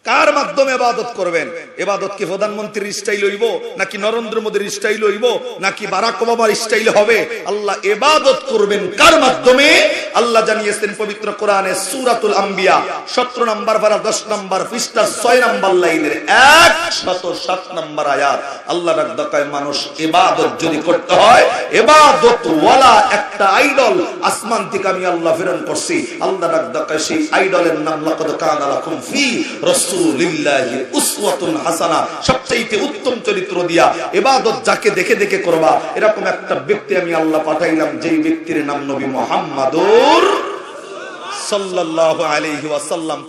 কার মাধ্যমে ইবাদত করবেন? ইবাদত কি প্রধানমন্ত্রীর স্টাইল হইব, নাকি নরেন্দ্র মোদীর স্টাইল হইব, নাকি বারাক ওবামার স্টাইল হবে? আল্লাহ ইবাদত করবেন কার মাধ্যমে? আল্লাহ জানিয়েছেন পবিত্র কোরআনে সূরাতুল আম্বিয়া 17 নম্বর পারা 10 নম্বর পৃষ্ঠা 6 নম্বর লাইনের 107 নম্বর আয়াত। আল্লাহ রাব্বাকায় মানুষ ইবাদত যদি করতে হয়, ইবাদত ওয়ালা একটা আইডল আসমান থেকে আমি আল্লাহ প্রেরণ করছি। আল্লাহ রাব্বাকায় সেই আইডলের নাম লাকাদ কানা লাকুম ফি রাসূলিল্লাহি উসওয়াতুন হাসানাহ, সবচেয়ে উত্তম চরিত্র দিয়া ইবাদত যাকে দেখে দেখে করবা, এরকম একটা ব্যক্তি আমি আল্লাহ পাঠাইলাম, যেই ব্যক্তির নাম নবী মুহাম্মাদুর সাল্লাল্লাহু আলাইহি ওয়াসাল্লাম।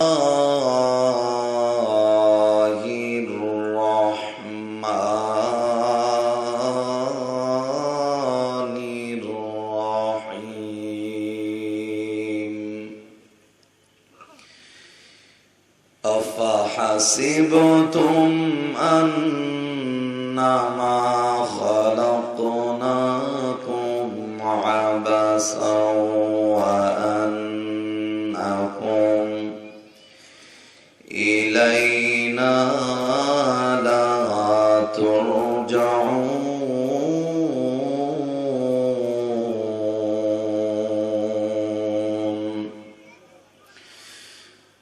أفحسبتم أنما خلقناكم عبثا وأنكم إلينا لا ترجعون.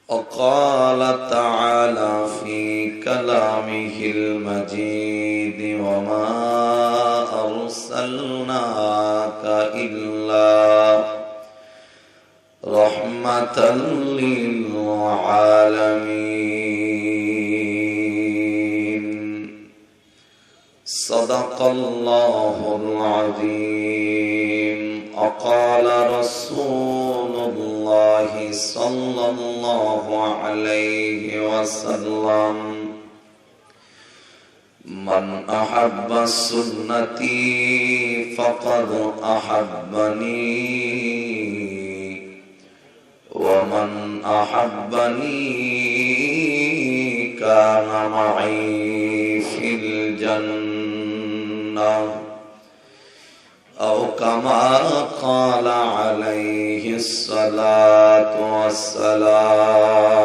وقال تعالى في كلامه المجيد وما أرسلناك إلا رحمة للعالمين. صدق الله العظيم. وقال رسول الله صلى الله عليه وسلم من أحب سنتي فقد أحبني ومن أحبني كان معي في الجنة أو كما قال عليه الصلاة والسلام.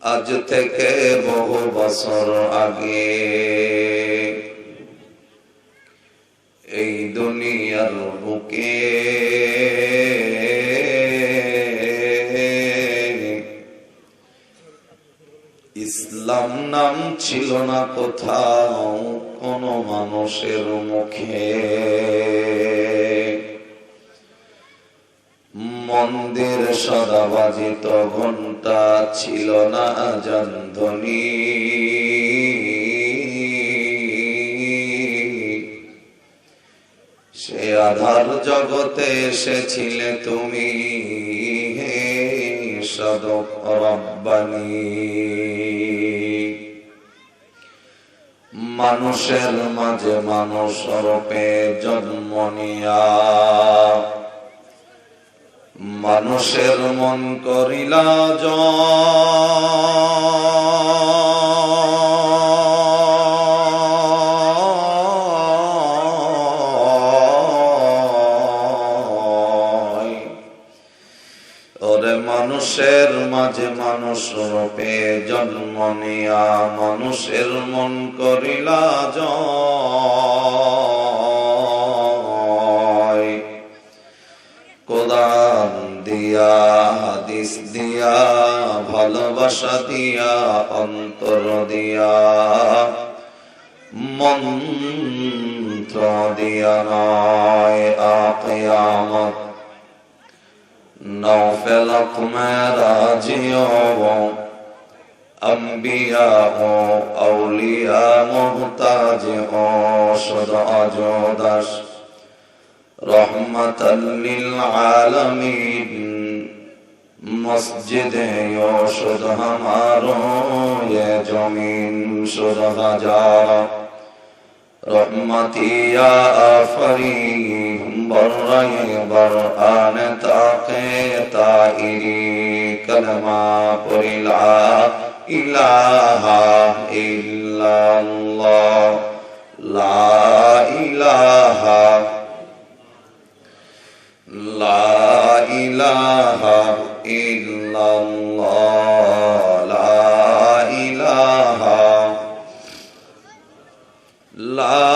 আজ থেকে বহু বছর আগে এই দুনিয়ার বুকে ইসলাম নাম ছিল না কোথাও কোন মানুষের মুখে। মন্দির সদা বাজিত ঘন্টা ছিল না আজান ধ্বনি। সে আধার জগতে এসেছিলে তুমি, হে সাধক রব্বানী। মানুষের মাঝে মানুষ রূপে জন্ম নিয়া মানুষের মন করিলা জয়। ওরে মানুষের মাঝে মানুষ রূপে জন্ম নিয়া মানুষের মন করিলা জয়। কোরআন দিয়া হাদিস দিয়া ভালোবাসা দিয়া অন্তর দিয়া মন্ত্র দিয়া নয় কিয়ামত নওফেল মেরাজিও আম্বিয়া ও আউলিয়া মুহতাজ ও সদা আজদাস রহমাতাল লিল আলামিন। मस्जिद यो शुद हमारो ये जमीन शुद हजारा रहमती या आफरी बर्रे बरआन ताके ताइरी कलमा पुरिला इलाहा इल्लल्लाह ला इलाहा ला इलाहा इल्ला ইল্লাল্লাহ লা ইলাহা লা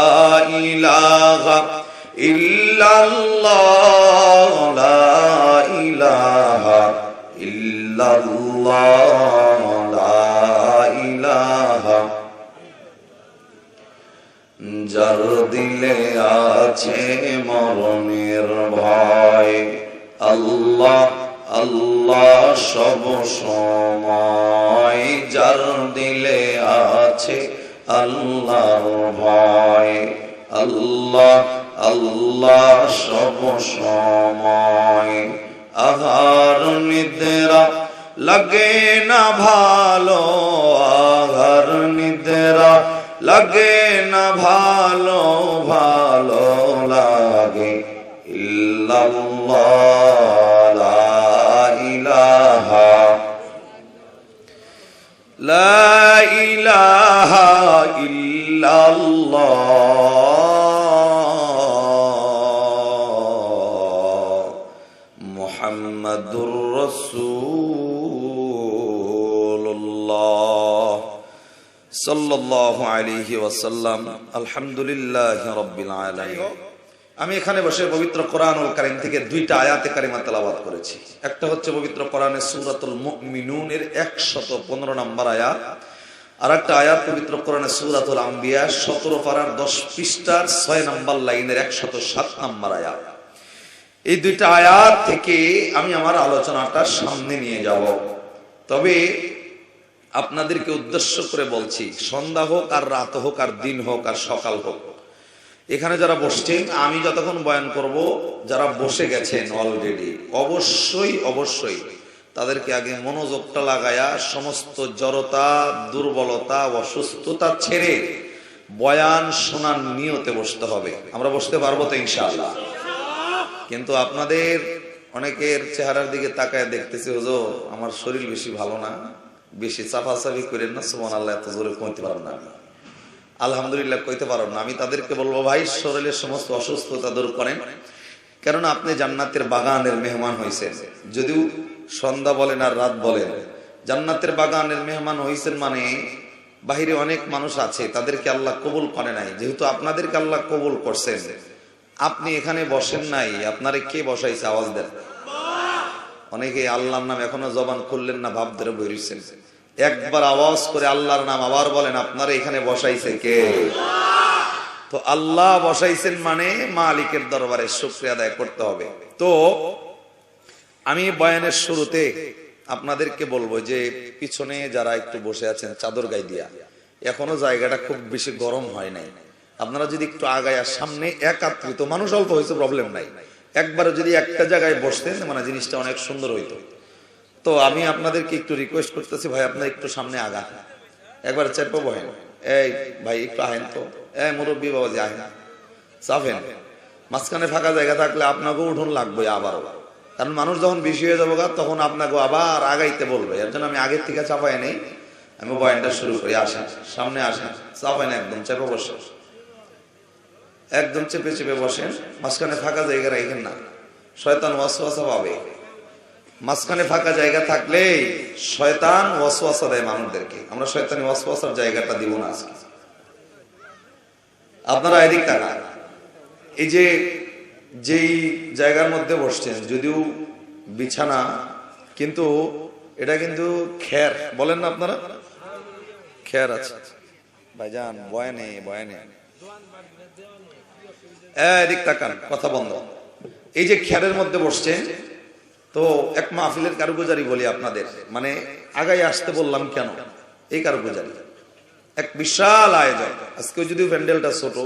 ইলাহা ইল্লাল্লাহ লা ইলাহা ইল্লাল্লাহ লা ইলাহা যার দিলে আছে মরণের ভয় আল্লাহ আল্লাহ সব সময় যার দিলে আছে আল্লাহর ভয় আল্লাহ আল্লাহ সব সময় আহার নিদ্রা লাগে না ভালো আহার নিদ্রা লাগে না ভালো ভালো লাগে ইল্লাল্লাহ লা ইলাহা লা ইলাহা ইল্লাল্লাহ মুহাম্মাদুর রাসূলুল্লাহ সাল্লাল্লাহু আলাইহি ওয়াসাল্লাম আলহামদুলিল্লাহি রাব্বিল আলামিন। আমি এখানে বসে পবিত্র কোরআনুল কারীম থেকে দুইটা আয়াতে কারিমা তেলাওয়াত করেছি। একটা হচ্ছে পবিত্র কোরআনের সূরাতুল মুমিনুনের 115 নম্বর আয়াত, আর একটা আয়াত পবিত্র কোরআনের সূরাতুল আম্বিয়া 17 পারার 10 পৃষ্ঠার 6 নম্বর লাইনের 107 নম্বর আয়াত। এই দুইটা আয়াত থেকে আমি আমার আলোচনাটা সামনে নিয়ে যাব। তবে আপনাদেরকে উদ্দেশ্য করে বলছি, সন্ধ্যা হোক আর রাত হোক আর দিন হোক আর সকাল হোক, এখানে যারা বসছেন, আমি যতক্ষণ বয়ান করব, যারা বসে গেছেন অলরেডি, অবশ্যই অবশ্যই তাদেরকে আগে মনোযোগটা লাগায়া সমস্ত জড়তা, দুর্বলতা, অসুস্থতা ছেড়ে বয়ান শোনার নিয়তে বসতে হবে। আমরা বসতে পারবো তো ইনশাআল্লাহ? কিন্তু আপনাদের অনেকের চেহারার দিকে তাকায় দেখতেছি, হুজুর আমার শরীর বেশি ভালো না, বেশি চাপাচাপি করেন না, সুবহানাল্লাহ এত জোরে কইতে পারব না, আলহামদুলিল্লাহ কইতে পারব না। আমি তাদেরকে বলবো, ভাই শরীরের সমস্ত অসুস্থতা দূর করেন, কারণ আপনি জান্নাতের বাগানের মেহমান হয়েছেন। যদিও সন্ধ্যা বলেন আর রাত বলেন, জান্নাতের বাগানের মেহমান হয়েছেন মানে বাহিরে অনেক মানুষ আছে, তাদেরকে আল্লাহ কবুল করে নাই। যেহেতু আপনাদেরকে আল্লাহ কবুল করছেন, আপনি এখানে বসেন নাই, আপনারে কে বসাইছে? আওয়াজ দেন। অনেকে আল্লাহর নাম এখনো জবান খুললেন না, ভাব ধরে বইছেন। একবার আওয়াজ করে আল্লাহর নাম আবার বলেন, আপনারা এখানে বসাইছে কে? তো আল্লাহ বসাইছেন মানে মালিকের দরবারে শুকরিয়া আদায় করতে হবে। তো আমি বয়ানের শুরুতে আপনাদেরকে বলবো যে পিছনে যারা একটু বসে আছেন চাদর গায়ে দিয়া, এখনো জায়গাটা খুব বেশি গরম হয় নাই। আপনারা যদি একটু আগায় সামনে একাত্রিত মানুষ অল্প হয়েছে, প্রবলেম নাই, একবারে যদি একটা জায়গায় বসতেন মানে জিনিসটা অনেক সুন্দর হইতো। তো আমি আপনাদেরকে একটু রিকোয়েস্ট করতেছি, ভাই আপনার একটু সামনে আগা, একবার চেপে বহেন। এই ভাই একটু আহেন তো, এই মুরব্বী বাবাজি আহেন, চাপেন। মাঝখানে ফাঁকা জায়গা থাকলে আপনাকেও উঠোন লাগবে আবারও, কারণ মানুষ যখন বেশি হয়ে যাবো তখন আপনাকে আবার আগাইতে বলবে। এর জন্য আমি আগের থেকে চাপাই নেই, আমি বয়ানটা শুরু করি। আসেন সামনে আসেন, চাপাই না, একদম চেপে বসে, একদম চেপে চেপে বসেন। মাঝখানে ফাঁকা জায়গা রাখেন না, শয়তান ওয়াসওয়াসা পাবে। মাঝখানে ফাঁকা জায়গা থাকলে শয়তান ওয়াসওয়াসা দেয় মানুষদেরকে, আমরা শয়তানি ওয়াসওয়াসার জায়গাটা দিব না আজকে। আপনারা এদিক তাকান, এই যে যেই জায়গার মধ্যে বসছেন, যদিও বিছানা, কিন্তু এটা কিন্তু খের, বলেন না আপনারা? খের আছে ভাইজান, বয়ানে বয়ানে এদিক তাকান, কথা বন্ধ। এই যে খেরের মধ্যে বসছেন, তো এক মাহফিলের কারুগুজারি বলি আপনাদের, মানে আগাই আসতে বললাম কেন, এই কারুগুজারি এক বিশাল আয়োজন। আজকে যদিও প্যান্ডেলটা ছোট,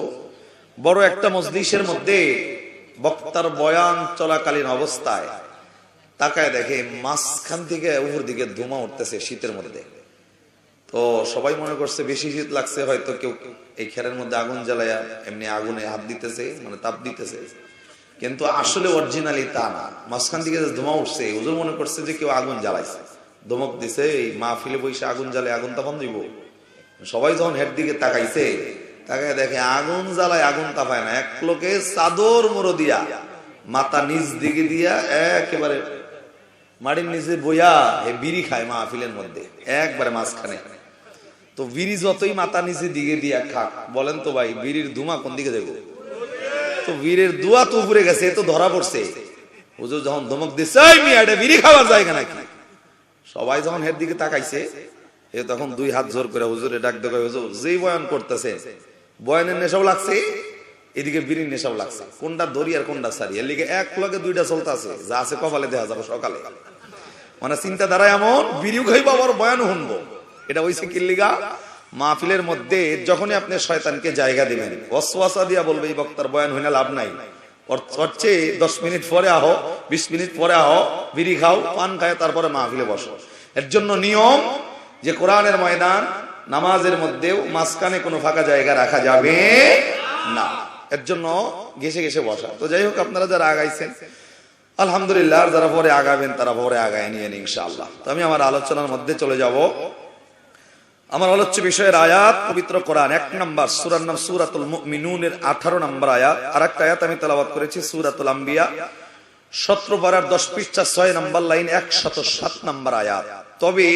বড় একটা মজলিসের মধ্যে বক্তার বয়ান চলাকালীন অবস্থায় তাকায় দেখে মাঝখান থেকে উপর দিকে ধোঁয়া উঠতেছে শীতের মধ্যে। তো সবাই মনে করছে বেশি শীত লাগছে, হয়তো কেউ এই খেরের মধ্যে আগুন জ্বালায়া এমনি আগুনে হাত দিতেছে, মানে তাপ দিতেছে, কিন্তু আসলে অরিজিনালি তা না। মাঝখান থেকে যে ধোঁয়া উঠছে, হুজুর মনে করছে যে কেউ আগুন জ্বালাইছে, ধমক দিছে, এই মাহফিলে বসে আগুন জ্বালে আগুন তাপান দিব। সবাই যখন হেড দিকে তাকাইছে, তাকায় দেখে আগুন জ্বালায় আগুন তাপায় না, এক লোকে চাদর মুড়ো দিয়া মাথা নিচ দিকে দিয়া একেবারে মাটির নিচে বইয়া এ বিড়ি খায় মাহফিলের মধ্যে একবারে মাঝখানে। তো বিড়ি যতই মাথা নিচে দিকে দিয়া খাক, বলেন তো ভাই বিড়ির ধুমা কোন দিকে যাবে? তো বীরের দুয়া তো উপরে গেছে, এ তো ধরা পড়ছে। হুজুর যখন ধমক দিচ্ছে এই মিয়া এটা বিড়ি খাওয়ার জায়গা নাকি, সবাই যখন এর দিকে তাকাইছে, এ তখন দুই হাত জোর করে হুজুরে ডাক দেয়, হুজুর যেই বয়ান করতেছে বয়ানের নেশাও লাগছে, এদিকে বিড়ির নেশাও লাগছে, কোনটা ধরি আর কোনটা সারি, এর লিগে এক লগে দুইটা চলতে আছে, যা আছে কপালে দেখা যাবে সকালে। মানে চিন্তাধারা এমন, বিড়িও খাইবো আবার বয়ানও শুনবো। এটা হইছে কি লিগা? মাহফিলের মধ্যে যখনই আপনি শয়তানকে জায়গা দিবেন, ওয়াসওয়াসা দিয়া বলবে এই বক্তার বয়ান হইনা লাভ নাই, ওর চেয়ে 10 মিনিট পরে আহো, 20 মিনিট পরে আহো, বিড়ি খাও, পান খায়, তারপরে মাহফিলে বসো। এর জন্য নিয়ম যে কোরআনের ময়দান নামাজের মধ্যেও মাঝখানে কোনো ফাঁকা জায়গা রাখা যাবে না, এর জন্য ঘেসে ঘেসে বসা। তো যাই হোক, আপনারা যারা আগাইছেন আলহামদুলিল্লাহ, আর যারা পরে আগাবেন তারা পরে আগায় নিয়ে ইনশাআল্লাহ। তো আমি আমার আলোচনার মধ্যে চলে যাব। আমার আলোচ্য বিষয়ের আয়াত পবিত্র কোরআন, 1 নম্বর সূরার নাম সূরাতুল মুমিনুনের 18 নম্বর আয়াত। আরেকটা আয়াত আমি তেলাওয়াত করেছি সূরাতুল আম্বিয়া 17 পারার 10 পৃষ্ঠা 6 নম্বর লাইন 107 নম্বর আয়াত। তবে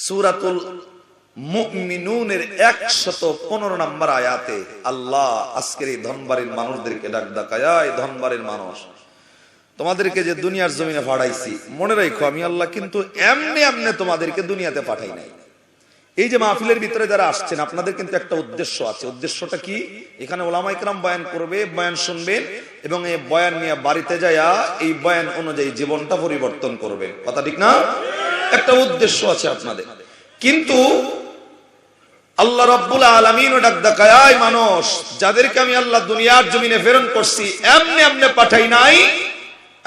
সূরাতুল মুমিনুনের 115 নম্বর আয়াতে আল্লাহ আজকের এই ধনবাড়ির মানুষদেরকে ডাক ডাকায়, এই ধনবাড়ির মানুষ, তোমাদেরকে যে দুনিয়ার জমিনে পাঠাইছি, মনে রাখো আমি আল্লাহ কিন্তু এমনি এমনি তোমাদেরকে দুনিয়াতে পাঠাই নাই। এই যে মাহফিলের ভিতরে যারা আসছেন, আপনাদের কিন্তু একটা উদ্দেশ্য আছে। উদ্দেশ্যটা কি? এখানে ওলামা ইকরাম বয়ান করবে, বয়ান শুনবেন এবং এই বয়ান নিয়ে বাড়িতে যায়া এই বয়ান অনুযায়ী জীবনটা পরিবর্তন করবে। কথা ঠিক না? একটা উদ্দেশ্য আছে আপনাদের। কিন্তু আল্লাহ রাব্বুল আলামিন ডাক দেয়, মানুষ যাদেরকে আমি আল্লাহ দুনিয়ার জমিনে প্রেরণ করছি এমনি এমনি পাঠাই নাই,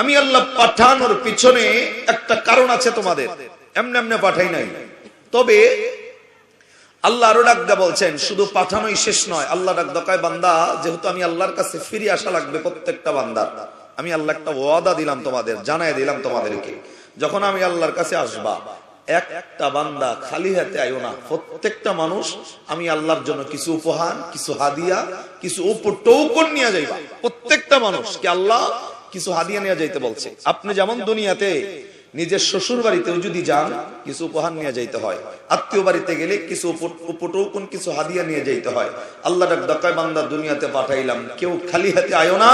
আমি আল্লাহ পাঠানোর পিছনে একটা কারণ আছে তোমাদের, এমনি এমনি পাঠাই নাই। তবে আল্লাহ আরো ডাক দেয়া বলছেন, শুধু পাঠানোই শেষ নয়। আল্লাহ ডাক দেয়, বান্দা যেহেতু আমি আল্লাহর কাছে ফিরে আসা লাগবে প্রত্যেকটা বান্দার, আমি আল্লাহ একটা ওয়াদা দিলাম তোমাদের, জানাই দিলাম তোমাদেরকে, যখন আমি আল্লাহর কাছে আসবা একটা বান্দা খালি হাতে আইও না। প্রত্যেকটা মানুষ আমি আল্লাহর জন্য কিছু উপহার, কিছু হাদিয়া, কিছু টোকন নিয়ে যাইবা। প্রত্যেকটা মানুষকে আল্লাহ কিছু হাদিয়া নিয়ে যাইতে বলছে। আপনি যেমন দুনিয়াতে নিজের শ্বশুর বাড়িতেও যদি যান কিছু উপহার নিয়ে যাইতে হয়, আত্মীয় বাড়িতে গেলে কিছু উপটোকন, কিছু হাদিয়া নিয়ে যাইতে হয়। আল্লাহ ডাক দেয়, বান্দা দুনিয়াতে পাঠাইলাম, কেউ খালি হাতে আইও না,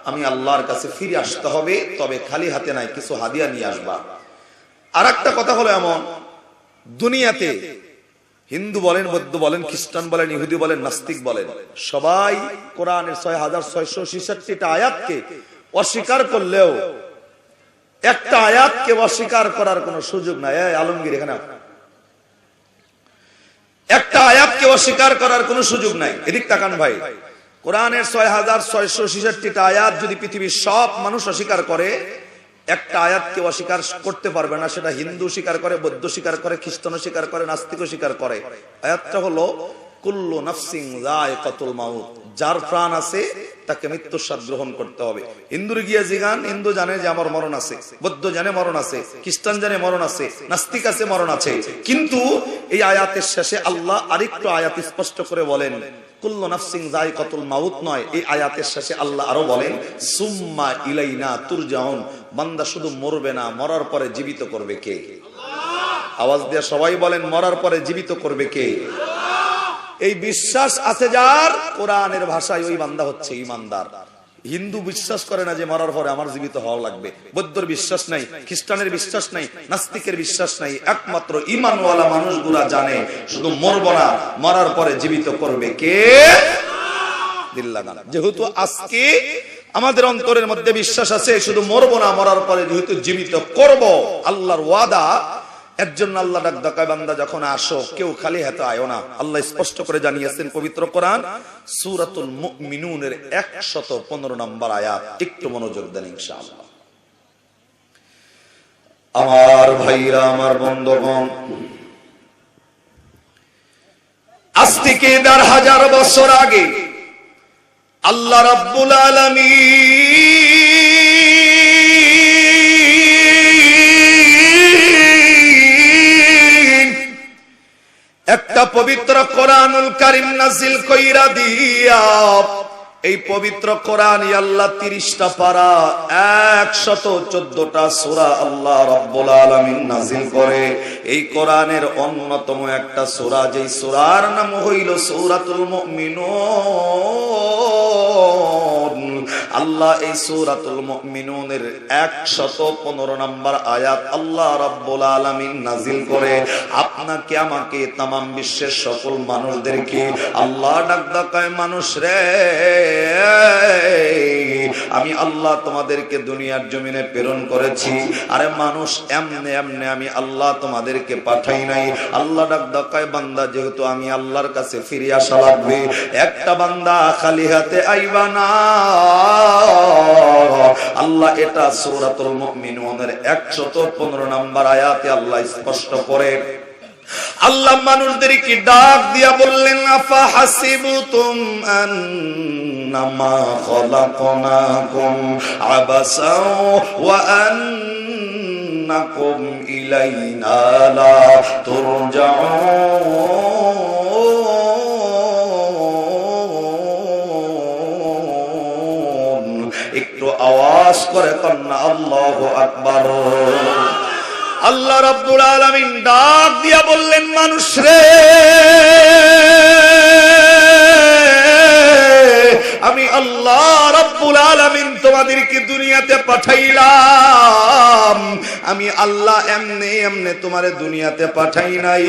আমি আল্লাহর কাছে ফিরে আসতে হবে, তবে খালি হাতে নাই, কিছু হাদিয়া নিয়ে আসবা। আর একটা কথা হলো এমন, দুনিয়াতে হিন্দু বলেন, বৌদ্ধ বলেন, খ্রিস্টান বলেন, ইহুদি বলেন, নাস্তিক বলেন, সবাই কোরআনের 6666টা আয়াতকে অস্বীকার করলেও একটা আয়াতকে অস্বীকার করার কোন সুযোগ নাই। আলমগীর এখানে একটা আয়াতকে অস্বীকার করার কোন সুযোগ নাই। এদিক তাকান ভাই, কোরআনের 6666টা আয়াত যদি পৃথিবীর সব মানুষ অস্বীকার করে, একটা আয়াতকে অস্বীকার করতে পারবে না। সেটা হিন্দু স্বীকার করে, বৌদ্ধ স্বীকার করে, খ্রিস্টান স্বীকার করে, নাস্তিক স্বীকার করে। আয়াতটা হলো কুল্লু নাফসিন যায়কাতুল মাউত, যার প্রাণ আছে তাকে মৃত্যুর স্বাদ গ্রহণ করতে হবে। হিন্দুর গিয়ে জিগান, হিন্দু জানে যে আমার মরণ আছে, বৌদ্ধ জানে মরণ আছে, খ্রিস্টান জানে মরণ আছে, নাস্তিক আছে মরণ আছে। কিন্তু এই আয়াতের শেষে আল্লাহ আরেকটু আয়াত স্পষ্ট করে বলেন, কুল্লু নাফসিন যায়কাতুল মাউত নয়, এই আয়াতের শেষে আল্লাহ আরো বলেন সুম্মা ইলাইনা তুরজাউন, বান্দা শুধু মরবে না, মরার পরে জীবিত করবে কে? আওয়াজ দিয়ে সবাই বলেন, মরার পরে জীবিত করবে কে? এই বিশ্বাস আছে যার, কোরআনের ভাষায় ওই বান্দা হচ্ছে ঈমানদার। হিন্দু বিশ্বাস করে না যে মরার পরে আমার জীবিত হওয়া লাগবে, বৌদ্ধর বিশ্বাস নাই, খ্রিস্টানের বিশ্বাস নাই, নাস্তিকের বিশ্বাস নাই। একমাত্র ঈমানওয়ালা মানুষগুলা জানে শুধু মরবো না, মরার পরে জীবিত করবে কে? দিল লাগান। যেহেতু আজকে আমাদের অন্তরের মধ্যে বিশ্বাস আছে শুধু মরবো না, মরার পরে যেহেতু জীবিত করব, আল্লাহর ওয়াদা, এর জন্য আল্লাহ ডাক দেয়, বান্দা যখন আসো কেউ খালি হাতে আয়ো না। আল্লাহ স্পষ্ট করে জানিয়েছেন পবিত্র কোরআন সূরাতুল মুমিনুনের 115 নম্বর আয়াত। একটু মনোযোগ দেন ইনশাআল্লাহ। আমার ভাইরা, আমার বন্ধুগণ, আজ থেকে 1000 বছর আগে আল্লাহ রাব্বুল আলামিন একটা পবিত্র কোরআনুল কারীম নাযিল কইরা দিয়া এই পবিত্র কোরআন আল্লাহ 30টা পারা 114টা সূরা আল্লাহ রাব্বুল আলামিন নাযিল করে। এই কোরআনের অন্যতম একটা সূরা, যেই সূরার নাম হইল সূরাতুল মুমিনুন। আল্লাহ এই সূরাতুল মুমিনুনের 115 নম্বর আয়াত আল্লাহ রাব্বুল আলামিন নাযিল করে আপনাকে আমাকে তামাম বিশ্বের সকল মানুষদেরকে আল্লাহ ডাক কয়, মানুষ রে, আমি আল্লাহ তোমাদেরকে দুনিয়ার জমিনে প্রেরণ করেছি। আরে মানুষ, এমনে এমনে আমি আল্লাহ তোমাদেরকে পাঠাই নাই। আল্লাহ ডাক কয়, বান্দা যেহেতু আমি আল্লাহর কাছে ফিরে আসা লাগবে, একটা বান্দা খালি হাতে আইবা না। আল্লাহ এটা সূরাতুল মুমিনুনের 115 নম্বর আয়াতে আল্লাহ স্পষ্ট করে। আল্লাহ মানুষদেরকে ডাক দিয়া বললেন, আফা হাসিবতুম আন্নামা খালাকনাকুম আবাসাও ওয়া আন্নাকুম ইলাইনা লা তুরজাউন। একটু আওয়াজ করে কন্না আল্লাহু আকবার। আল্লাহ রাব্বুল আলামিন ডাক দিয়া বললেন, মানুষ রে, আমি আল্লাহ রাব্বুল আলামিন তোমাদেরকে দুনিয়াতে পাঠাইলাম। আমি আল্লাহ এমনে এমনে তোমারে দুনিয়াতে পাঠাই নাই।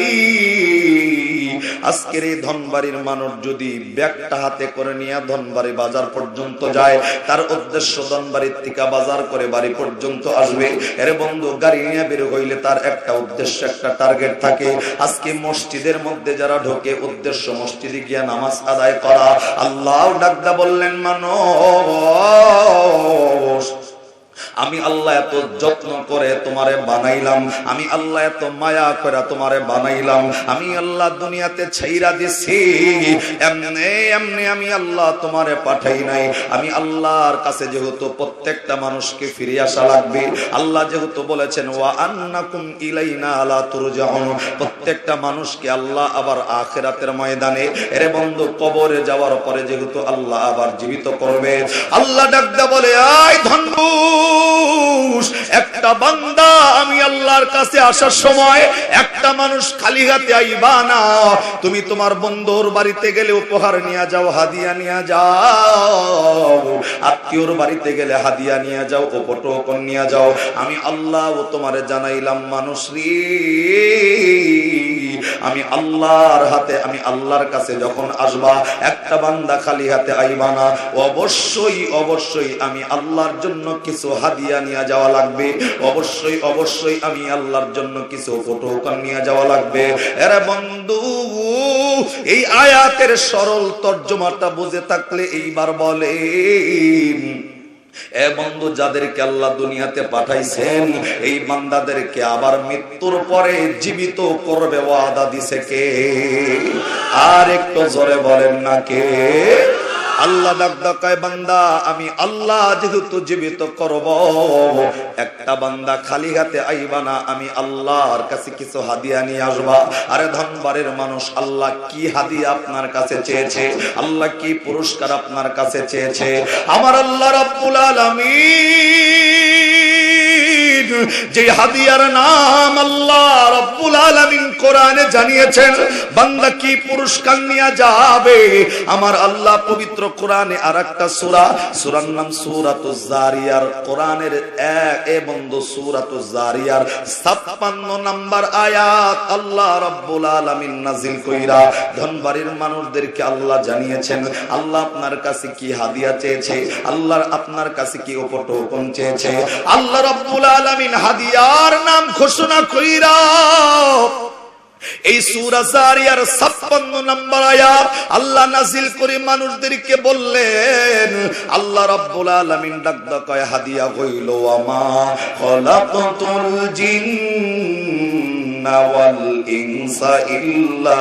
আজকের এই ধনবাড়ির মানুষ যদি ব্যাগটা হাতে করে নিয়ে ধনবাড়ি বাজার পর্যন্ত যায়, তার উদ্দেশ্য ধনবাড়ির থেকে বাজার করে বাড়ি পর্যন্ত আসবে। এর বন্ধু, গাড়ি নিয়ে বের হইলে তার একটা উদ্দেশ্য, একটা টার্গেট থাকে। আজকে মসজিদের মধ্যে যারা ঢোকে, উদ্দেশ্য মসজিদে গিয়া নামাজ আদায় করা। আল্লাহ ডাকদা বললেন, মানুষ, আমি আল্লাহ এত যত্ন করে তোমারে বানাইলাম, আমি আল্লাহ এত মায়া করে তোমারে বানাইলাম, আমি আল্লাহ দুনিয়াতে ছাইরা দিছি, এমনে এমনি আমি আল্লাহ তোমারে পাঠাই নাই। আমি আল্লাহর কাছে যেহেতু প্রত্যেকটা মানুষকে ফিরে আসা লাগবে, আল্লাহ যেহেতু বলেছেন ওয়া আন্নাকুম ইলাইনা লা তুরজাউন, প্রত্যেকটা মানুষকে আল্লাহ আবার আখিরাতের ময়দানে, এর বন্ধু, কবরে যাওয়ার পরে যেহেতু আল্লাহ আবার জীবিত করবে। আল্লাহ ডাকদা বলে, আয় ধনবু, একটা বান্দা আমি আল্লাহর কাছে আসার সময় একটা মানুষ খালি হাতে আইবা না। তুমি তোমার বন্ধুর বাড়িতে গেলে উপহার নিয়ে যাও, হাদিয়া নিয়ে যাও, আত্মীয়র বাড়িতে গেলে হাদিয়া নিয়ে যাও, উপটোকন নিয়ে যাও। আমি আল্লাহ তোমারে জানাইলাম, মানুষ রে, আমি আল্লাহর হাতে, আমি আল্লাহর কাছে যখন আসবা, একটা বান্দা খালি হাতে আইবা না। অবশ্যই অবশ্যই আমি আল্লাহর জন্য কিছু হাদিয়া নিয়ে যাওয়া লাগবে, অবশ্যই অবশ্যই আমি আল্লাহর জন্য কিছু উপটোকন নিয়ে যাওয়া লাগবে। এরে বন্ধু, এই আয়াতের সরল তর্জমাটা বুঝে থাকলে এইবার বলেন, এ বন্ধু, যাদেরকে আল্লাহ দুনিয়াতে পাঠাইছেন, এই বান্দাদেরকে আবার মৃত্যুর পরে জীবিত করবে ওয়াদা দিছে কে? আর একটু জোরে বলেন না কে? আল্লাহ ডাকায়, বান্দা আমি আল্লাহ যেহেতু জীবিত করব, একটা বান্দা খালি হাতে আইবা না, আমি আল্লাহর কাছে কিছু হাদিয়া নিয়ে আসবা। আরে ধনবাড়ির মানুষ, আল্লাহ কি হাদিয়া আপনার কাছে চেয়েছে? আল্লাহ কি পুরস্কার আপনার কাছে চেয়েছে? আমার আল্লাহ রাব্বুল আলামিন যে হাদিয়ার নাম আল্লাহ রাব্বুল আলামিন কোরআনে জানিয়েছেন, বান্দা কি পুরস্কার নিয়ে যাবে। আমার আল্লাহ পবিত্র কোরআনে আরেকটা সূরা, সূরার নাম সূরাতুজ জারিয়ার, কোরআনের বন্ধু সূরাতুজ জারিয়ার 56 নম্বর আয়াত আল্লাহ রাব্বুল আলামিন নাযিল কইরা ধনবাড়ির মানুষদেরকে আল্লাহ জানিয়েছেন, আল্লাহ আপনার কাছে কি হাদিয়া চেয়েছে, আল্লাহ আপনার কাছে কি উপটোকন চেয়েছে। আল্লাহ রাব্বুল আলামিন হাদিয়ার নাম ঘোষণা কইরা এই সূরা জারিয়ার 56 নম্বর আয়াত আল্লাহ নাযিল করে মানুষদেরকে বললেন, আল্লাহ রাব্বুল আলামিন ডাকদা কয়, হাদিয়া হইল আমা খলাকতুল জিন্না ওয়াল ইনসা ইল্লা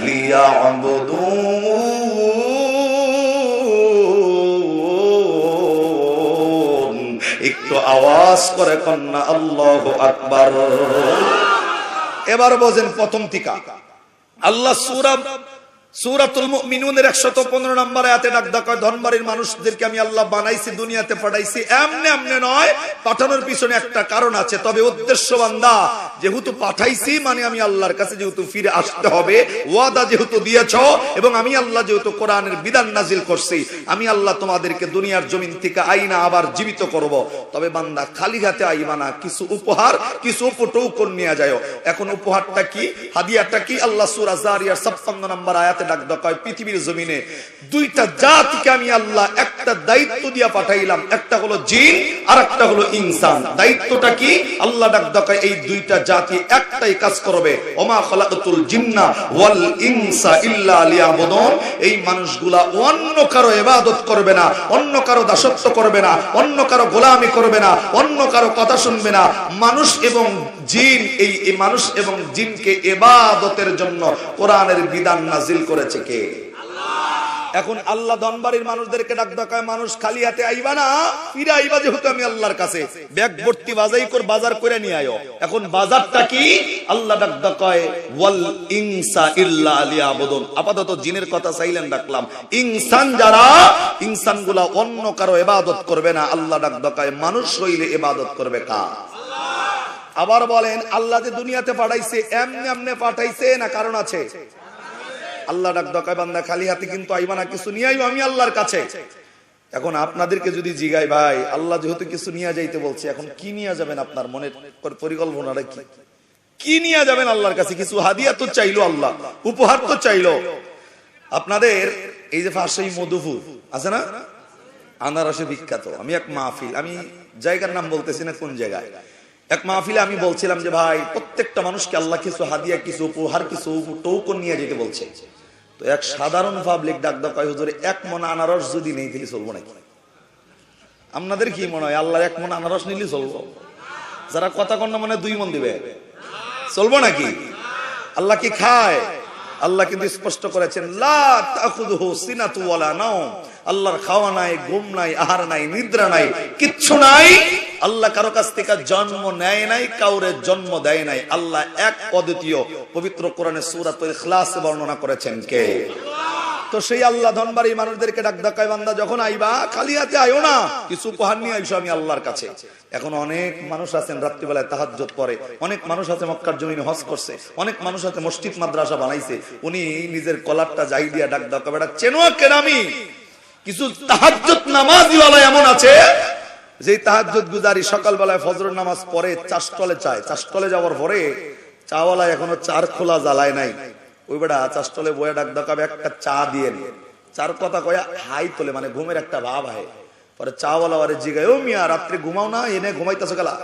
লিয়াবুদুন। একটু আওয়াজ করে কন্না আল্লাহু আকবার। এবার বোঝেন প্রথম টিকা। আল্লাহ সূরাতুল মুমিনুনের 115 নম্বর আয়াতে ডাক দেওয়া হয়, ধনবাড়ির মানুষদেরকে আমি আল্লাহ বানাইছি, দুনিয়াতে পাঠাইছি। এমনি এমনি নয়, পাঠানোর পিছনে একটা কারণ আছে। তবে উদ্দেশ্য বান্দা, যেহেতু পাঠাইছি মানে আমি আল্লাহর কাছে যেহেতু ফিরে আসতে হবে, ওয়াদা যেহেতু দিয়েছো, এবং আমি আল্লাহ যেহেতু কোরআনের বিধান নাজিল করছি, আমি আল্লাহ তোমাদেরকে দুনিয়ার জমিন থেকে আইনা আবার জীবিত করব। তবে বান্দা খালি হাতে আইবা না, কিছু উপহার, কিছু উপটৌকন নিয়ে যায়। এখন উপহারটা কি, হাদিয়াটা কি? আল্লাহ সূরা জারিয়ার 56 নম্বর আয়াতে ডাক দেওয়া হয়, পৃথিবীর জমিনে দুইটা জাতিকে আমি আল্লাহ একটা দায়িত্ব দিয়া পাঠাইলাম, একটা হলো জিন আর একটা হলো ইনসান। দায়িত্বটা কি? আল্লাহ ডাক দেওয়া হয়, এই দুইটা জাতি একটাই কাজ করবে, ওমা খালাকাতুল জিন্না ওয়াল ইনসা ইল্লা লিয়াবুদুন। এই মানুষগুলা অন্য কারো ইবাদত করবে না, অন্য কারো দাসত্ব করবে না, অন্য কারো গোলামি করবে না, অন্য কারো কথা শুনবে না। মানুষ এবং জিন, এই মানুষ এবং জিনকে ইবাদতের জন্য কোরআনের বিধান নাজিল করেছে কে? এখন আল্লাহ ধনবাড়ির মানুষদেরকে ডাক দেয়, মানুষ খালি হাতে আইবা না, ফিরে আইবা যেহেতু আমি আল্লাহর কাছে, ব্যাগ ভর্তি বাজার করে নিয়ে আয়ো। এখন বাজারটা কি? আল্লাহ ডাক দেয়, ওয়াল ইনসা ইল্লা লিয়াবুদুন। আপাতত জিনের কথা চাইলেন ডাকলাম, ইনসান যারা, ইনসানগুলা অন্য কারো ইবাদত করবে না। আল্লাহ ডাক দেয়, মানুষ হইলে ইবাদত করবে কার? আবার বলেন, আল্লাহ যে দুনিয়াতে পাঠাইছে এমনি এমনি পাঠাইছে না কারণ আছে? আল্লাহ ডাক দেয়, বান্দা খালি হাতে কিন্তু আইবা না, কিছু নিয়ে আইও আমি আল্লাহর কাছে। এখন আপনাদেরকে যদি জিগাই, ভাই আল্লাহ যেহেতু কিছু নিয়ে যাইতে বলছে, এখন কি নিয়ে যাবেন? আপনার মনের পরিকল্পনাটা কি? কি নিয়ে যাবেন আল্লাহর কাছে? কিছু হাদিয়া তো চাইলো আল্লাহ, উপহার তো চাইলো। আপনাদের এই যে ফাঁসি মধুপুর আছে না, আনারসে বিখ্যাত। আমি এক মাহফিল, আমি জায়গার নাম বলতেছি না কোন জায়গায়, এক মাহফিলে আমি বলছিলাম যে ভাই প্রত্যেকটা মানুষকে আল্লাহ কিছু হাদিয়া, কিছু উপহার, কিছু টোকন নিয়ে যেতে বলছে। তো এক সাধারণ পাবলিক ডাক দেওয়া হয়, হুজুর 1 মণ আনারস যদি নেই তাহলে চলবো নাকি? আপনাদের কি মনে হয়, আল্লাহ 1 মণ আনারস নিলে চলবো? যারা কথা কন্যা মানে 2 মণ দিবে, চলবো নাকি? আল্লাহ কি খায়? আল্লাহ কিন্তু স্পষ্ট করেছেন, লা তাখুযুহু সিনাতু ওয়ালা নাওম। আল্লাহর খাওয়া নাই, ঘুম নাই, আহার নাই, নিদ্রা নাই, কিচ্ছু নাই। আল্লাহ কারো কাছ থেকে জন্ম নেয় নাই, কাউরে জন্ম দেয় নাই। আল্লাহ এক অদ্বিতীয়। পবিত্র কোরআনে সূরাতুল ইখলাসে বর্ণনা করেছেন কে? তো সেই আল্লাহ ধনবাড়ি মানুষদেরকে ডাক দেয়, বান্দা যখন আইবা খালি হাতে আইও না, কিছু উপহার নিয়ে আইসো আমি আল্লাহর কাছে। এখন অনেক মানুষ আছেন রাত্রিবেলায় তাহাজ্জুদ পড়ে, অনেক মানুষ আছে মক্কার জমিনে হজ করছে, অনেক মানুষ আছে মসজিদ মাদ্রাসা বানাইছে। উনি নিজের কলারটা যাই দিয়া ডাক দেয়, বেটা চেনো কেরামি? কিছু তাহাজ্জুদ নামাজিওয়ালা এমন আছে যে তাহাজ্জুদ গুজারি সকালবেলায় ফজরের নামাজ পড়ে, চাষতলে চায়, চাষতলে যাওয়ার পরে চাওয়ালা এখনো চার খোলা জ্বালায় নাই, ওই বেটা চাষতলে বয়ে ডাক দেখাবে, একটা চা দিয়ে চার কথা কয়া হাই তোলে, মানে ঘুমের একটা ভাব হয়। পরে চাওয়ালা আরে জিগায়, ও মিয়া রাত্রে ঘুমাও না, এনে ঘুমাইতেছো গেলা?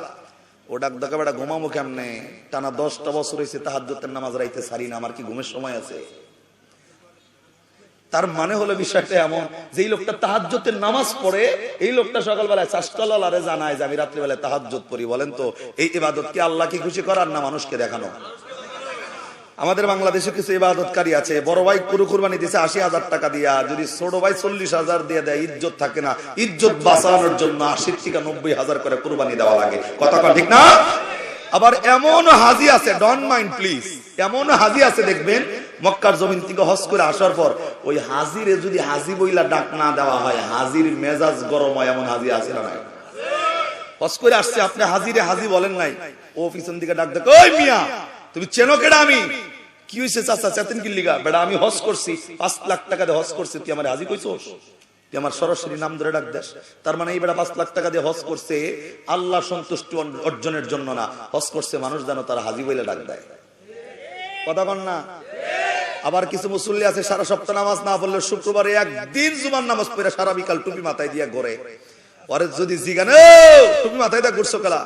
ও ডাক দেখা বেটা ঘুমাবো কেমনে, টানা 10টা বছর হয়েছে তাহাজ্জুদের নামাজ রাইতে সারি না, আমার কি ঘুমের সময় আছে? তার মানে হলো বিষয়টা এমন, যে লোকটা তাহাজ্জুদের নামাজ পড়ে, এই লোকটা সকালবেলায় চাষতলারে জানায় যে আমি রাত্রিবেলায় তাহাজ্জুদ পড়ি। বলেন তো এই ইবাদত কি আল্লাহকে খুশি করার না মানুষকে দেখানো? আমাদের বাংলাদেশে কিছু ইবাদতকারী আছে, বড় ভাই গরু কুরবানি দিয়েছে 80,000 টাকা দিয়া, যদি ছোট ভাই 40,000 দিয়ে দেয়, ইজ্জত থাকে না। ইজ্জত বাঁচানোর জন্য 80 থেকে 90,000 করে কুরবানি দেওয়া লাগে। কথা ঠিক না? আবার এমন হাজি আছে, ডন্ট মাইন্ড প্লিজ, এমন হাজি আছে দেখবেন মক্কার জমিন থেকে হজ করে আসার পর ওই হাজিরে যদি হাজি বইলা ডাক না দেওয়া হয়, হাজির মেজাজ গরম হয়। এমন হাজি আছে না? হজ করে আসছে, আপনি হাজিরে হাজি বলেন নাই, ও পিছন দিকে ডাক দেখ, ওই মিয়া তুমি চেনো কেডা? আমি কি হইছে চাচা, চেতেন কি লিগা? বেটা আমি হজ করছি, 5 লাখ টাকা দিয়ে হজ করছি, তুই আমার হাজি কইছস? তুই আমার সরাসরি নাম ধরে ডাক দেস। তার মানে এই বেটা 5 লাখ টাকা দিয়ে হজ করছে আল্লাহ সন্তুষ্টি অর্জনের জন্য না, হজ করছে মানুষ যেন তারা হাজি বলে ডাক দেয়। কথা বল না? আবার কিছু মুসল্লি আছে সারা সপ্তাহ নামাজ না পড়লে শুক্রবারে একদিন জুমার নামাজ পড়ে সারা বিকাল টুপি মাথায় দিয়ে ঘরে। পরে যদি জিগান টুপি মাথায় দিয়ে ঘুরছো কেলা,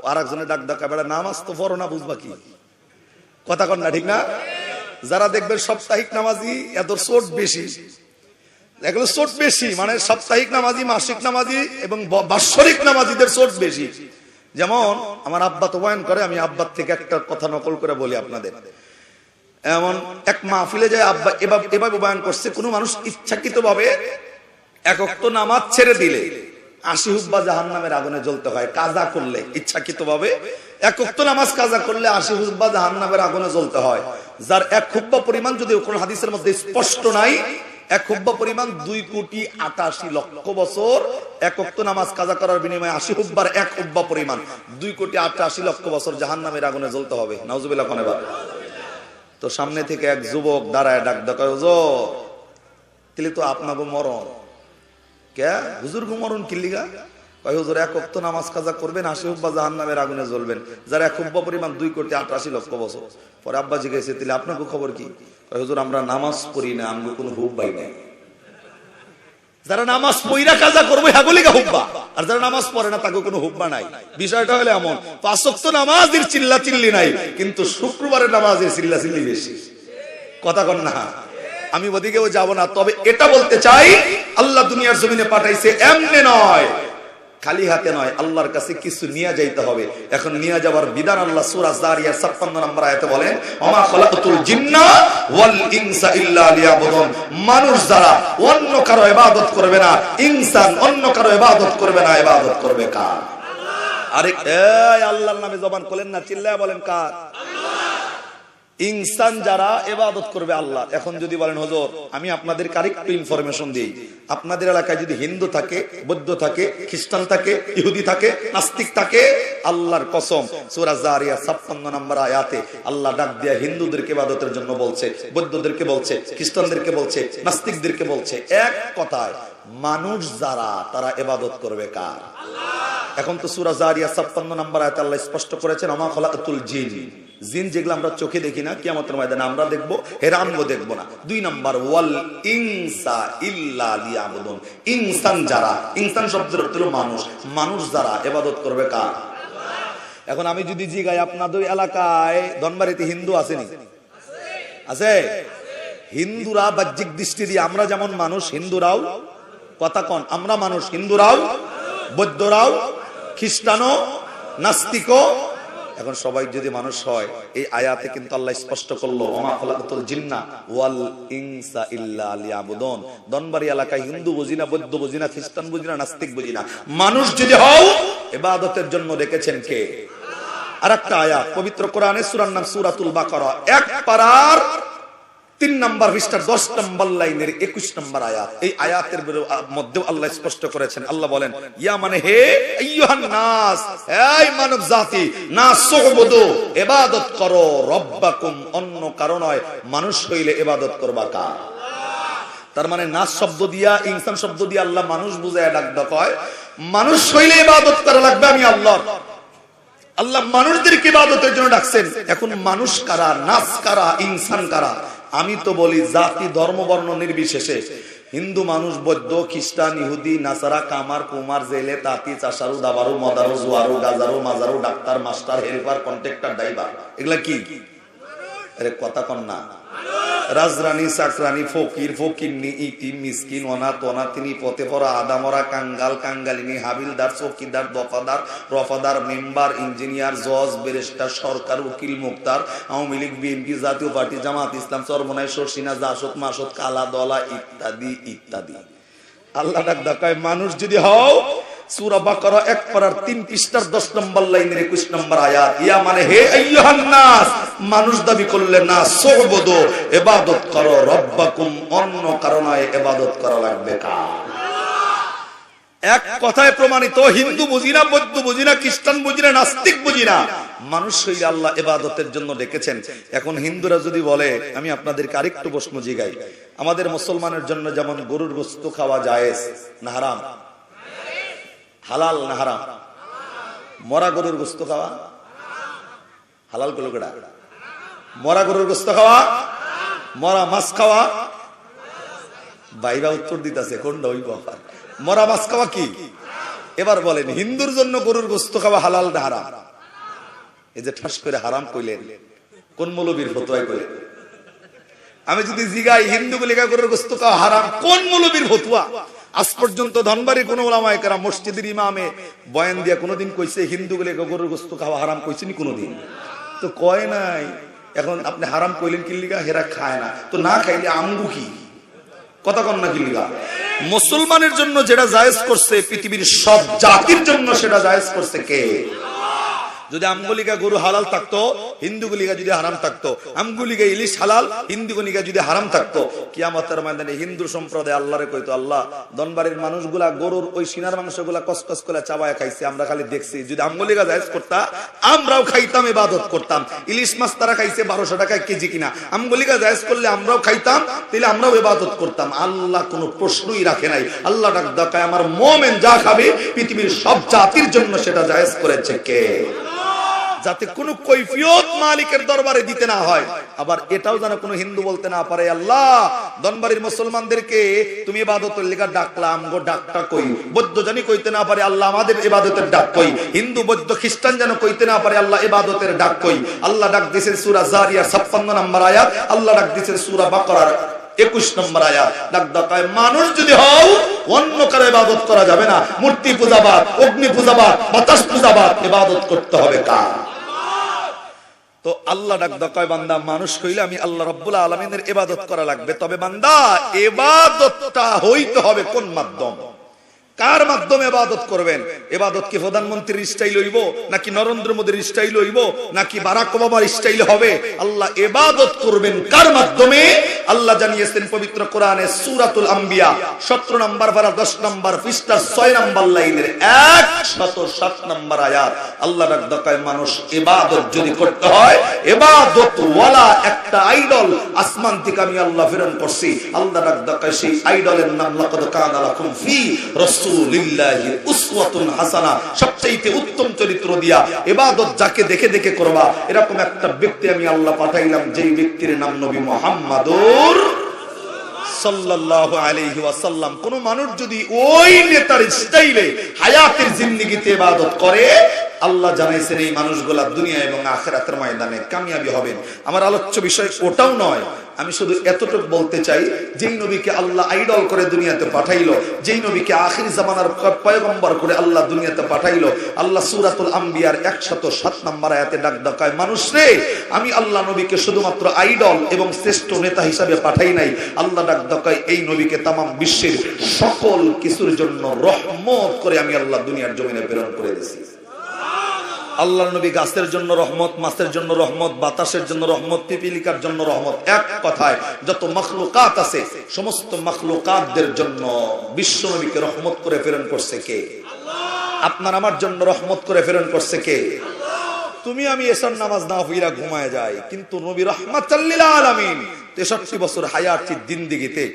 আর একজনের ডাক ডাকা, বেটা নামাজ তো পড়ো না, বুঝবা কি? কথা কন না, ঠিক না? যারা দেখবেন সাপ্তাহিক নামাজি এত চোট বেশি, এগুলো চোট বেশি, মানে সাপ্তাহিক নামাজি, মাসিক নামাজি এবং বাৎসরিক নামাজিদের চোট বেশি। যেমন আমার আব্বা তো বয়ান করে, আমি আব্বার থেকে একটা কথা নকল করে বলি আপনাদের। এমন এক মাহফিলে যায় আব্বা এভাবে বয়ান করছে, কোন মানুষ ইচ্ছাকৃত ভাবে 1 ওয়াক্ত নামাজ ছেড়ে দিলে 80 হুব্বা জাহান্নামের আগুনে জ্বলতে হয়। কাজা করলে, ইচ্ছাকৃত ভাবে 1 ওয়াক্ত নামাজ কাজা করলে 80 হুব্বা জাহান্নামের আগুনে জ্বলতে হয়। যার এক হুব্বা পরিমাণ যদি কোন হাদিসের মধ্যে স্পষ্ট নাই, এক হুব্বা পরিমাণ 2,88,00,000 বছর, এক ওয়াক্ত নামাজ কাজা করার বিনিময়ে 80 হুব্বার এক হুব্বা পরিমাণ 2,88,00,000 বছর জাহান্নামের আগুনে জ্বলতে হবে। নাউজুবিল্লাহ কোন এবার। তো সামনে থেকে এক যুবক দাঁড়ায় ডাক দেয়, হুজুর তাহলে তো আপনাকে মরণ কে, হুজুর গো মরণ কিল্লিগা? কয় হুজুর এক ওয়াক্ত নামাজ কাজা করবেন 80 হুব্বা জাহান্নামের আগুনে জ্বলবেন, যার এক হুব্বা পরিমাণ 2,88,00,000 বছর। পরে আব্বা জিজ্ঞেস তাহলে আপনাকে খবর কি? কয় হুজুর আমরা নামাজ পড়ি না, আমগো কোনো হুব্বাই নাই। যারা নামাজ পড়া কাজা করবে হাগুলিগা হুব্বা, আর যারা নামাজ পড়ে না তাকে কোনো হুব্বা নাই। বিষয়টা হলো এমন, 5 ওয়াক্ত নামাজের চিল্লা চিল্লি নাই, কিন্তু শুক্রবারের নামাজের চিল্লা চিল্লি বেশি। কথা কন না? আমি ওদিকেও যাব না, তবে এটা বলতে চাই আল্লাহ দুনিয়ার জমিনে পাঠাইছে এমনি নয়, খালি হাতে নয়, আল্লাহর কাছে কিছু নিয়ে যাইতে হবে। এখন নিয়ে যাওয়ার বিধান আল্লাহ সূরা যারিয়াত 56 নম্বর আয়াতে বলেন, ওমা খালাকাতুল জিন্না ওয়াল ইনসা ইল্লা লিয়াবুদুন। মানুষ যারা অন্য কারো ইবাদত করবে না, ইনসান অন্য কারো ইবাদত করবে না, ইবাদত করবে কার? আরে এই আল্লাহর নামে জবান খোলেন না, চিল্লায় বলেন কার? ইনসান যারা ইবাদত করবে আল্লাহ। এখন যদি বলেন হুজুর আমি আপনাদের আরেকটু ইনফরমেশন দিই, আপনাদের এলাকায় যদি হিন্দু থাকে, বৌদ্ধ থাকে, খ্রিস্টান থাকে, ইহুদি থাকে, নাস্তিক থাকে, আল্লাহর কসম সূরা যারিয়াত 56 নম্বর আয়াতে আল্লাহ ডাক দিয়া হিন্দুদেরকে ইবাদতের জন্য বলছে, বৌদ্ধদেরকে বলছে, খ্রিস্টানদেরকে বলছে, নাস্তিকদেরকে বলছে, এক কথায় মানুষ যারা তারা ইবাদত করবে কার? এখন তো সূরা যারিয়াত 56 নম্বর আয়াতে আল্লাহ স্পষ্ট করেছেন, ওমা খালাকাতুল জিন। জিন যেগুলো আমরা চোখে দেখি না, কিয়ামতের ময়দানে আমরা দেখবো, হেরামগো দেখবো না। 2 নম্বর ওয়াল ইনসা ইল্লা লিয়াবুদুন। ইনসান যারা, ইনসান শব্দের অর্থ হলো মানুষ, মানুষ যারা ইবাদত করবে কার? এখন আমি যদি জিগাই আপনাদের এলাকায় ধনবাড়িতে হিন্দু আসেনি? আছে? হিন্দুরা বাহ্যিক দৃষ্টি দিয়ে আমরা যেমন মানুষ, হিন্দুরাও, কথা কন, আমরা মানুষ, হিন্দুরাও, বৌদ্ধরাও, খ্রিস্টানও, নাস্তিকও। এখন সবাই যদি মানুষ হয়, এই আয়াতে কিন্তু আল্লাহ স্পষ্ট করলো, ওমা খালাকাতুল জিন্না ওয়াল ইনসা ইল্লা লিয়াবুদুন। দনবাড়ি এলাকায় হিন্দু বুঝি না, বৌদ্ধ বুঝি না, খ্রিস্টান বুঝি না, নাস্তিক বুঝি না, মানুষ যদি হও ইবাদতের জন্য রেখেছেন কে? আরেকটা আয়াত পবিত্র কোরআনে, সূরার নাম সূরাতুল বাকারা, 1 পারার 3 নম্বর পৃষ্ঠার 10 নম্বর লাইনের 21 নম্বর আয়াত। এই আয়াতের মধ্যে আল্লাহ স্পষ্ট করেছেন, আল্লাহ বলেন, ইয়া মানে হে আইয়ুহান নাস, এই মানব জাতি, নাসুবুদু ইবাদত করো, রব্বাকুম অন্য কারণ নয়, মানুষ হইলে ইবাদত করবা কার? তার মানে নাস শব্দ দিয়া, ইনসান শব্দ দিয়া আল্লাহ মানুষ বুঝায় ডাক কয়, মানুষ হইলে ইবাদত করা লাগবে আমি আল্লাহ। আল্লাহ মানুষদেরকে ইবাদতের জন্য ডাকছেন। এখন মানুষ কারা, নাস কারা, ইনসান কারা? আমি তো বলি জাতি ধর্ম বর্ণ নির্বিশেষে, হিন্দু মানুষ, বৌদ্ধ, খ্রিস্টান, ইহুদি, নাসারা, কামার, কুমার, জেলে, তাঁতি, চাষারু, দাবারু, মদারু, জুয়ারু, গাজারু, মাজারু, doctor, master, helper, contractor, driver, এগুলা কি? আরে কথা কন না। রাজরানী, চাকরানী, ফকির, ফকিরনি, ইতিম, মিসকিন, অনাথ, অনাথিনী, পথে পড়া, আদামরা, কাঙ্গাল, কাঙ্গালিনী, হাবিলদার, চৌকিদার, দফাদার, রফাদার, মেম্বার, ইঞ্জিনিয়ার, জজ, ব্যারিস্টার, সরকার, উকিল, মুক্তার, আওয়ামী লীগ, বিএনপি, জাতীয় পার্টি, জামাত ইসলাম, চরমনাই, সরসিনা, জাসদ, মাসদ, কালা, দলা, ইত্যাদি ইত্যাদি। আল্লাহ ডাক দেখায়, মানুষ যদি হও, সূরা বাকারা 1 পারার 3 পৃষ্ঠার 10 নম্বর লাইনের 21 নম্বর আয়াত, ইয়া মানে হে আইয়ুহান নাস, মানুষ দাবি করলে না সুবুদু ইবাদত করো, রব্বাকুম অন্য কারণে ইবাদত করা লাগবে কার? এক কথায় প্রমাণিত, হিন্দু বুঝি না, বৌদ্ধ বুঝি না, খ্রিস্টান বুঝি না, নাস্তিক বুঝি না, মানুষ হইলে আল্লাহ ইবাদতের জন্য ডেকেছেন। এখন হিন্দুরা যদি বলে, আমি আপনাদেরকে আরেকটু প্রশ্ন জিগাই, আমাদের মুসলমানের জন্য যেমন গরুর গোশত খাওয়া জায়েজ না হারাম? হালাল না হারাম? মরা গরুর গোশত খাওয়া হালাল করলো কেডা? মরা গরুর গোশত খাওয়া, মরা মাছ খাওয়া, বাইরা উত্তর দিতেছে কোনটা হইব? মরা মাছ খাওয়া কি? এবার বলেন, হিন্দুর জন্য গরুর গোশত খাওয়া হালাল না হারাম? এই যে ঠাস করে হারাম কইলেন, কোন মৌলবীর ফতোয়া কইলেন? আমি যদি জিগাই হিন্দু গুলি গরুর গোশত খাওয়া হারাম, কোন মৌলবীর ফতোয়া? আজ পর্যন্ত ধনবাড়ি কোন ওলামায়ে কেরাম, মসজিদের ইমামে বয়ান দিয়া কোনদিন কইছে হিন্দু গুলি গরুর গোশত খাওয়া হারাম কইছেনি কোনদিন? তো কয় নাই। এখন আপনি হারাম কইলেন কি লিগা? হেরা খায় না, তো না খাইলে আমগু কি? কথা কন না কি লিগা? মুসলমানের জন্য যেটা জায়েজ করছে পৃথিবীর সব জাতির জন্য সেটা জায়েজ করছে কে? যদি আমগুলিকা গরু হালাল থাকতো, হিন্দুগুলিকা যদি হারাম থাকতো, আমগুলিকা ইলিশ হালাল, হিন্দুগুলিকা যদি হারাম থাকতো, কিয়ামতের ময়দানে হিন্দু সম্প্রদায় আল্লাহরে কইতো, আল্লাহ দনবাড়ির মানুষগুলা গরুর ওই সিনার মাংসগুলা কসকস করে চাবায়া খাইছে, আমরা খালি দেখছি। যদি আমগুলিকা জায়েজ করতা, আমরাও খাইতাম, ইবাদত করতাম। ইলিশ মাছ তারা খাইছে 1200 টাকায় কেজি কিনা, আমগুলিকা জায়েজ করলে আমরাও খাইতাম, তাহলে আমরাও ইবাদত করতাম। আল্লাহ কোনো প্রশ্নই রাখে নাই। আল্লাহ ডাক দেখায়, আমার মুমিন যা খাবে পৃথিবীর সব জাতির জন্য সেটা জায়েজ করেছে কে? যাতে কোনো কৈফিয়ত মালিকের দরবারে দিতে না হয়। আবার এটাও যেন কোনো হিন্দু বলতে না পারে, আল্লাহ দনবাড়ির মুসলমানদেরকে তুমি ইবাদতের লিগা ডাকলাম, গো ডাকটা কই। বৌদ্ধ জানি কইতে না পারে, আল্লাহ আমাদের ইবাদতের ডাক কই। হিন্দু বৌদ্ধ খ্রিস্টান যেন কইতে না পারে, আল্লাহ ইবাদতের ডাক কই। আল্লাহ ডাক দিয়েছেন সূরা জারিয়ার 56 নম্বর আয়াত, আল্লাহ ডাক দিয়েছেন সূরা বাকারার 21 নম্বর আয়াত। ডাক দেখায়, মানুষ যদি হও অন্য কারো ইবাদত করা যাবে না। মূর্তি পূজাবাদ, অগ্নি পূজাবাদ, বাতাস পূজাবাদ, ইবাদত করতে হবে কার? তো আল্লাহ ডাক দেখায়, বান্দা মানুষ কইলে আমি আল্লাহ রাব্বুল আলামিনের ইবাদত করা লাগবে। তবে বান্দা ইবাদতটা হইতে হবে কোন মাধ্যম, কার মাধ্যমে ইবাদত করবেন? ইবাদত কি প্রধানমন্ত্রীর স্টাইল হইব, নাকি নরেন্দ্র মোদীর স্টাইল হইব, নাকি বারাক ওবামার স্টাইল হবে? আল্লাহ ইবাদত করবেন কার মাধ্যমে? আল্লাহ জানিয়েছেন পবিত্র কোরআনে সূরাতুল আম্বিয়া 17 নম্বর পারা 10 নম্বর পৃষ্ঠা 6 নম্বর লাইনের 107 নম্বর আয়াত। আল্লাহ ডাক দেখায়, মানুষ ইবাদত যদি করতে হয়, ইবাদত ওয়ালা একটা আইডল আসমান থেকে আমি আল্লাহ প্রেরণ করছি। আল্লাহ ডাক দেখায়, সেই আইডলের নাম লাকাদ কানা লাকুম ফি রাসূলিল্লাহি উসওয়াতুন হাসানা। সবচেয়ে উত্তম চরিত্র দিয়া ইবাদত যাকে দেখে দেখে করবা, এরকম একটা ব্যক্তি আমি আল্লাহ পাঠাইলাম, যেই ব্যক্তির নাম নবী মুহাম্মাদুর সাল্লাল্লাহু আলাইহি ওয়াসাল্লাম। কোন মানুষ যদি ওই নেতার স্টাইলে হায়াতের জিন্দেগিতে ইবাদত করে, আল্লাহ জানাইছেন এই মানুষগুলা দুনিয়া এবং আখিরাতের ময়দানে কামিয়াবি হবেন। আমার আলোচ্য বিষয় ওটাও নয়, আমি শুধু এতটুকু বলতে চাই, যেই নবীকে আল্লাহ আইডল করে দুনিয়াতে পাঠাইলো, যেই নবীকে আখির জামানার পয়গম্বর করে আল্লাহ দুনিয়াতে পাঠাইলো, আল্লাহ সূরাতুল আম্বিয়ার 107 নম্বর আয়াতে ডাক দেখায়, মানুষ রে, আমি আল্লাহ নবীকে শুধুমাত্র আইডল এবং শ্রেষ্ঠ নেতা হিসাবে পাঠাই নাই। আল্লাহ ডাক দেখায়, এই নবীকে তামাম বিশ্বের সকল কিছুর জন্য রহমত করে আমি আল্লাহ দুনিয়ার জমিনে প্রেরণ করে দিয়েছি। আল্লাহর নবী গাছের জন্য রহমত, মাছের জন্য রহমত, বাতাসের জন্য রহমত, পিপিলিকার জন্য রহমত। এক কথায় যত মাখলুকাত আছে সমস্ত মাখলুকাতদের জন্য বিশ্ব নবীকে রহমত করে প্রেরণ করছে কে? আপনার আমার জন্য রহমত করে প্রেরণ করছে কে? তুমি আমি এসার নামাজ না হইরা ঘুমায় যাই, কিন্তু নবী রাহমাতাল লিল আলামিন 63 বছর হায়াতের জিন্দেগিতে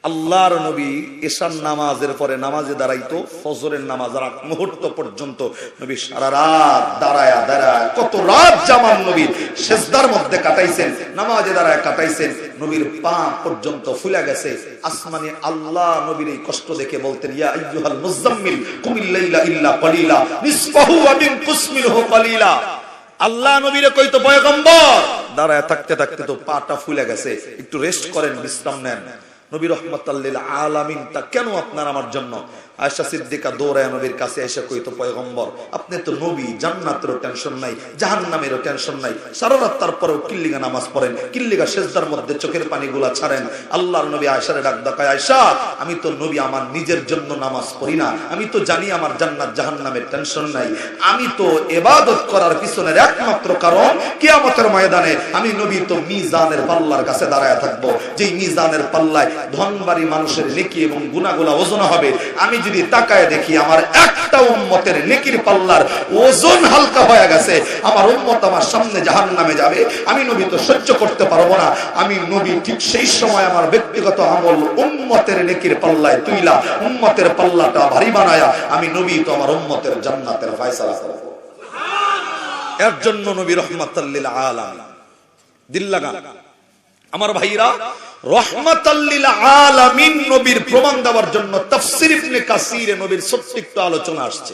আল্লাহর নবী এশার নামাজের পরে নামাজে দাঁড়াইতো, ফজরের নামাজ আর মুহূর্ত পর্যন্ত নবী সারা রাত দাঁড়ায় কত রাত জামান নবী সিজদার মধ্যে কাটাইছেন, নামাজে দাঁড়ায় কাটাইছেন। নবীর পা পর্যন্ত ফুলে গেছে। আসমানে আল্লাহ নবীর এই কষ্ট দেখে বলতেন, ইয়া আইয়ুহাল মুযাম্মিল কুমিল লাইলা ইল্লা কলিলা নিসফাহু ওয়া বিনকুস মিনহু কলিলা। আল্লাহ নবীরে কইতো, পয়গম্বর দাঁড়ায় থাকতে থাকতে তো পাটা ফুলে গেছে, একটু রেস্ট করেন, বিশ্রাম নেন। নবী রাহমাতাল লিল আলামিনটা কেন আপনার আমার জন্য? আয়েশা সিদ্দিকা দৌড়ায় নবীর কাছে এসে কইতো, পয়গম্বর আপনি তো নবী, জান্নাতেরও টেনশন নাই, জাহান্নামেরও টেনশন নাই, সারা রাত তারপরেও কিল্লিগা নামাজ পড়েন, কিল্লিগা সিজদার মধ্যে চোখের পানিগুলা ছাড়েন। আল্লাহর নবী আয়েশারে ডাক দেখায়, আয়েশা আমি তো নবী আমার নিজের জন্য নামাজ পড়ি না, আমি তো জানি আমার জান্নাত জাহান্নামের টেনশন নাই, আমি তো ইবাদত করার পিছনের একমাত্র কারণ কিয়ামতের ময়দানে আমি নবী তো মিজানের পাল্লার কাছে দাঁড়ায় থাকবো, যেই মিজানের পাল্লায় ধনবাড়ি মানুষের নেকি এবং গুনাহগুলা ওজন হবে। আমি যদি তাকায় দেখি আমার একটা উম্মতের নেকির পাল্লার ওজন হালকা হয়ে গেছে, আমার উম্মত আমার সামনে জাহান্নামে যাবে, আমি নবী তো সহ্য করতে পারবো না। আমি নবী ঠিক সেই সময় আমার ব্যক্তিগত আমল উম্মতের নেকির পাল্লায় তুইলা উম্মতের পাল্লাটা ভারী বানায়া আমি নবী তো আমার উম্মতের জান্নাতের ফয়সালা করব। এর জন্য নবী রাহমাতাল লিল আলামিন। দিল লাগা আমার ভাইরা, রাহমাতাল লিল আলামিন নবীর প্রমাণ দেওয়ার জন্য তাফসীর ইবনে কাসিরে নবীর ছোট্ট একটু আলোচনা আসছে।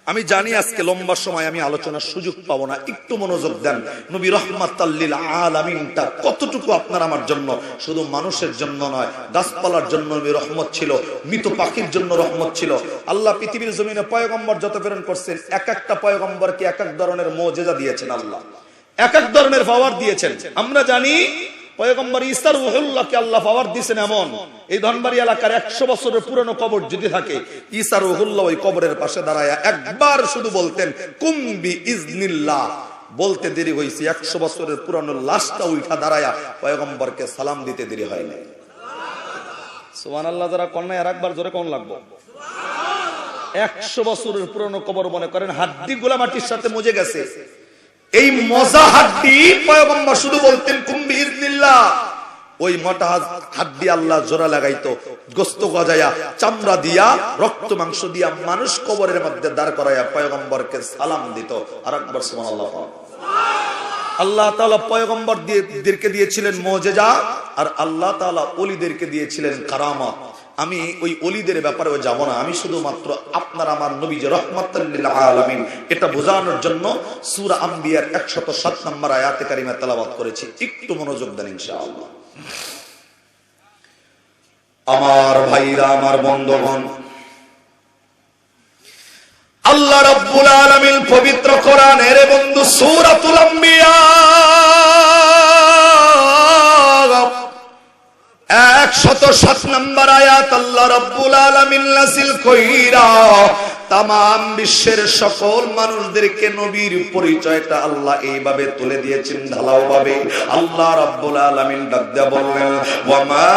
আমি জানি আজকে লম্বা সময় আমি আলোচনার সুযোগ পাবো না, একটু মনোযোগ দেন। নবী রাহমাতাল লিল আলামিনটা কতটুকু আপনার আমার জন্য, শুধু মানুষের জন্য নয়, গাছপালার জন্য নবী রহমত ছিল, মৃত পাখির জন্য রহমত ছিল। আল্লাহ পৃথিবীর জমিনে পয়গম্বর যত প্রেরণ করছেন, এক একটা পয়গম্বরকে এক এক ধরনের মুজিজা দিয়েছেন, আল্লাহ এক এক ধরনের পাওয়ার দিয়েছেন। আমরা জানি পয়গম্বর ঈসা রূহুল্লাহকে আল্লাহ পাওয়ার দিয়েছেন এমন, এই ধনবাড়ি এলাকার 100 বছরের পুরনো কবর যদি থাকে, ঈসা রূহুল্লাহ ওই কবরের পাশে দাঁড়ায় একবার শুধু বলতেন কুম বিইজনিল্লাহ, বলতে দেরি হয়েছে, 100 বছরের পুরনো লাশটা উঠা দাঁড়ায়া পয়গম্বরকে সালাম দিতে দেরি হয় না। সুবহানাল্লাহ। যারা কন্যা আর একবার জোরে কোন লাগবো। 100 বছরের পুরনো কবর, মনে করেন হাড্ডি গুলা মাটির সাথে মজে গেছে, এই মজা হাড্ডি পয়গম্বর শুধু বলতেন কুম বিইজনিল্লাহ, ওই মোটা হাড্ডি আল্লাহ জোড়া লাগাইতো, গোস্ত গজায়া চামড়া দিয়া রক্ত মাংস দিয়া মানুষ কবরের মধ্যে দাঁড় করাইয়া পয়গম্বরকে সালাম দিত। আর একবার সুবহানাল্লাহ। আল্লাহ তাআলা পয়গম্বরদেরকে দিয়েছিলেন মুজিজা, আর আল্লাহ তাআলা ওলিদেরকে দিয়েছিলেন কারামাত। আমি ওই ওলিদের ব্যাপারেও যাব না, আমি শুধুমাত্র আপনার আমার নবী যে রাহমাতাল লিল আলামিন এটা বোঝানোর জন্য সূরা আম্বিয়ার 107 নম্বর আয়াতে কারিমা তেলাওয়াত করেছি। একটু মনোযোগ দেন ইনশাআল্লাহ। আমার ভাইরা, আমার বন্ধুগণ, আল্লাহ রাব্বুল আলামিন পবিত্র কোরআনের বন্ধু সূরাতুল আম্বিয়া 107 নম্বর আয়াত আল্লাহ রাব্বুল আলামিন নাযিল কইরা তামাম বিশ্বের সকল মানুষদেরকে নবীর পরিচয়টা আল্লাহ এইভাবে তুলে দিয়েছেন ঢালাও ভাবে। আল্লাহ রাব্বুল আলামিন ডাক দিয়া বললেন, ওয়া মা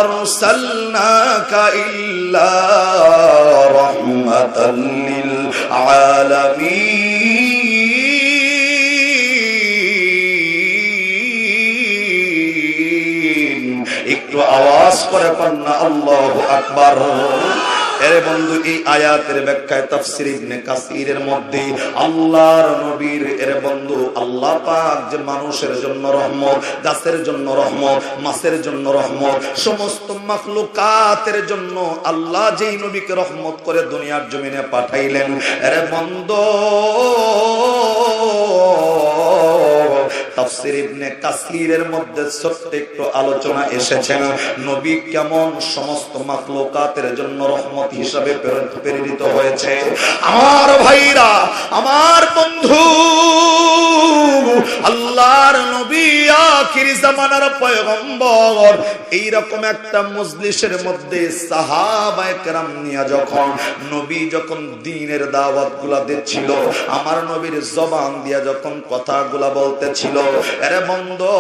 আরসালনাকা ইল্লা রাহমাতাল লিল আলামিন। একটু আওয়াজ করে কন্যা আল্লাহু আকবার। এর বন্ধু, এই আয়াতের ব্যাখ্যায় তাফসীর ইবনে কাসিরের মধ্যে আল্লাহর নবীর এর বন্ধু আল্লাহ পাক যে মানুষের জন্য রহমত, গাছের জন্য রহমত, মাছের জন্য রহমত, সমস্ত মাখলুকাতের জন্য আল্লাহ যেই নবীকে রহমত করে দুনিয়ার জমিনে পাঠাইলেন, এর বন্ধু তাফসীর ইবনে কাসিরের মধ্যে ছোট্ট একটু আলোচনা এসেছে, নবী কেমন সমস্ত মাখলুকাতের জন্য রহমত হিসাবে প্রেরিত হয়েছে। আমার ভাইরা, আমার বন্ধু, আল্লাহর নবী আখির জামানার পয়গম্বর এইরকম একটা মজলিসের মধ্যে সাহাবায়ে কেরাম নিয়ে যখন নবী যখন দ্বীনের দাওয়াতগুলা দিচ্ছিল, আমার নবীর জবান দিয়া যখন কথাগুলা বলতেছিল, আরে বন্ধু,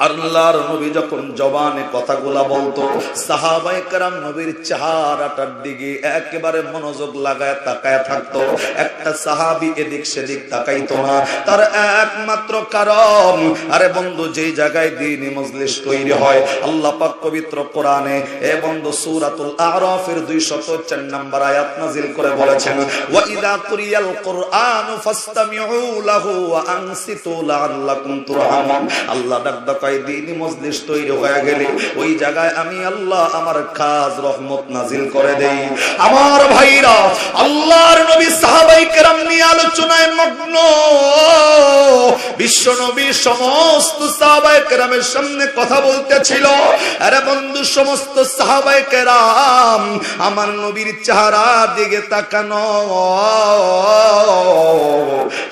আল্লাহর নবী যখন জবানে কথাগুলা বলতো, সাহাবায়ে কেরাম নবীর চেহারাটার দিকে একেবারে মনোযোগ লাগায় তাকায় থাকতো। একটা সাহাবী এদিক সেদিক তাকাইতো না, তার একমাত্র কারণ, আরে বন্ধু, যেই জায়গায় দ্বীনি মজলিস তৈরি হয়, আল্লাহ পাক পবিত্র কোরআনে এ বন্ধু সূরাতুল আরাফের 204 নম্বর আয়াত নাযিল করে বলেছেন, ওয়া ইযা কুরিয়াল কুরআনু ফাসতামিউ লাহু ওয়া আনসিতু লাআল্লাকুম তুরহামুন। আল্লাহ দ্বীনি মজলিস তৈরি হয়ে গেলে ওই জায়গায় আমি আল্লাহ আমার খাস রহমত নাজিল করে দেই। আমার ভাইরা, আল্লাহর নবী সাহাবায়ে কেরাম নিয়ে আলোচনায় মগ্ন, বিশ্ব নবী সমস্ত সাহাবায়ে কেরামের সামনে কথা বলতেছিল। আরে বন্ধু, সমস্ত সাহাবায়ে কেরাম আমার নবীর চেহারার দিকে তাকানো,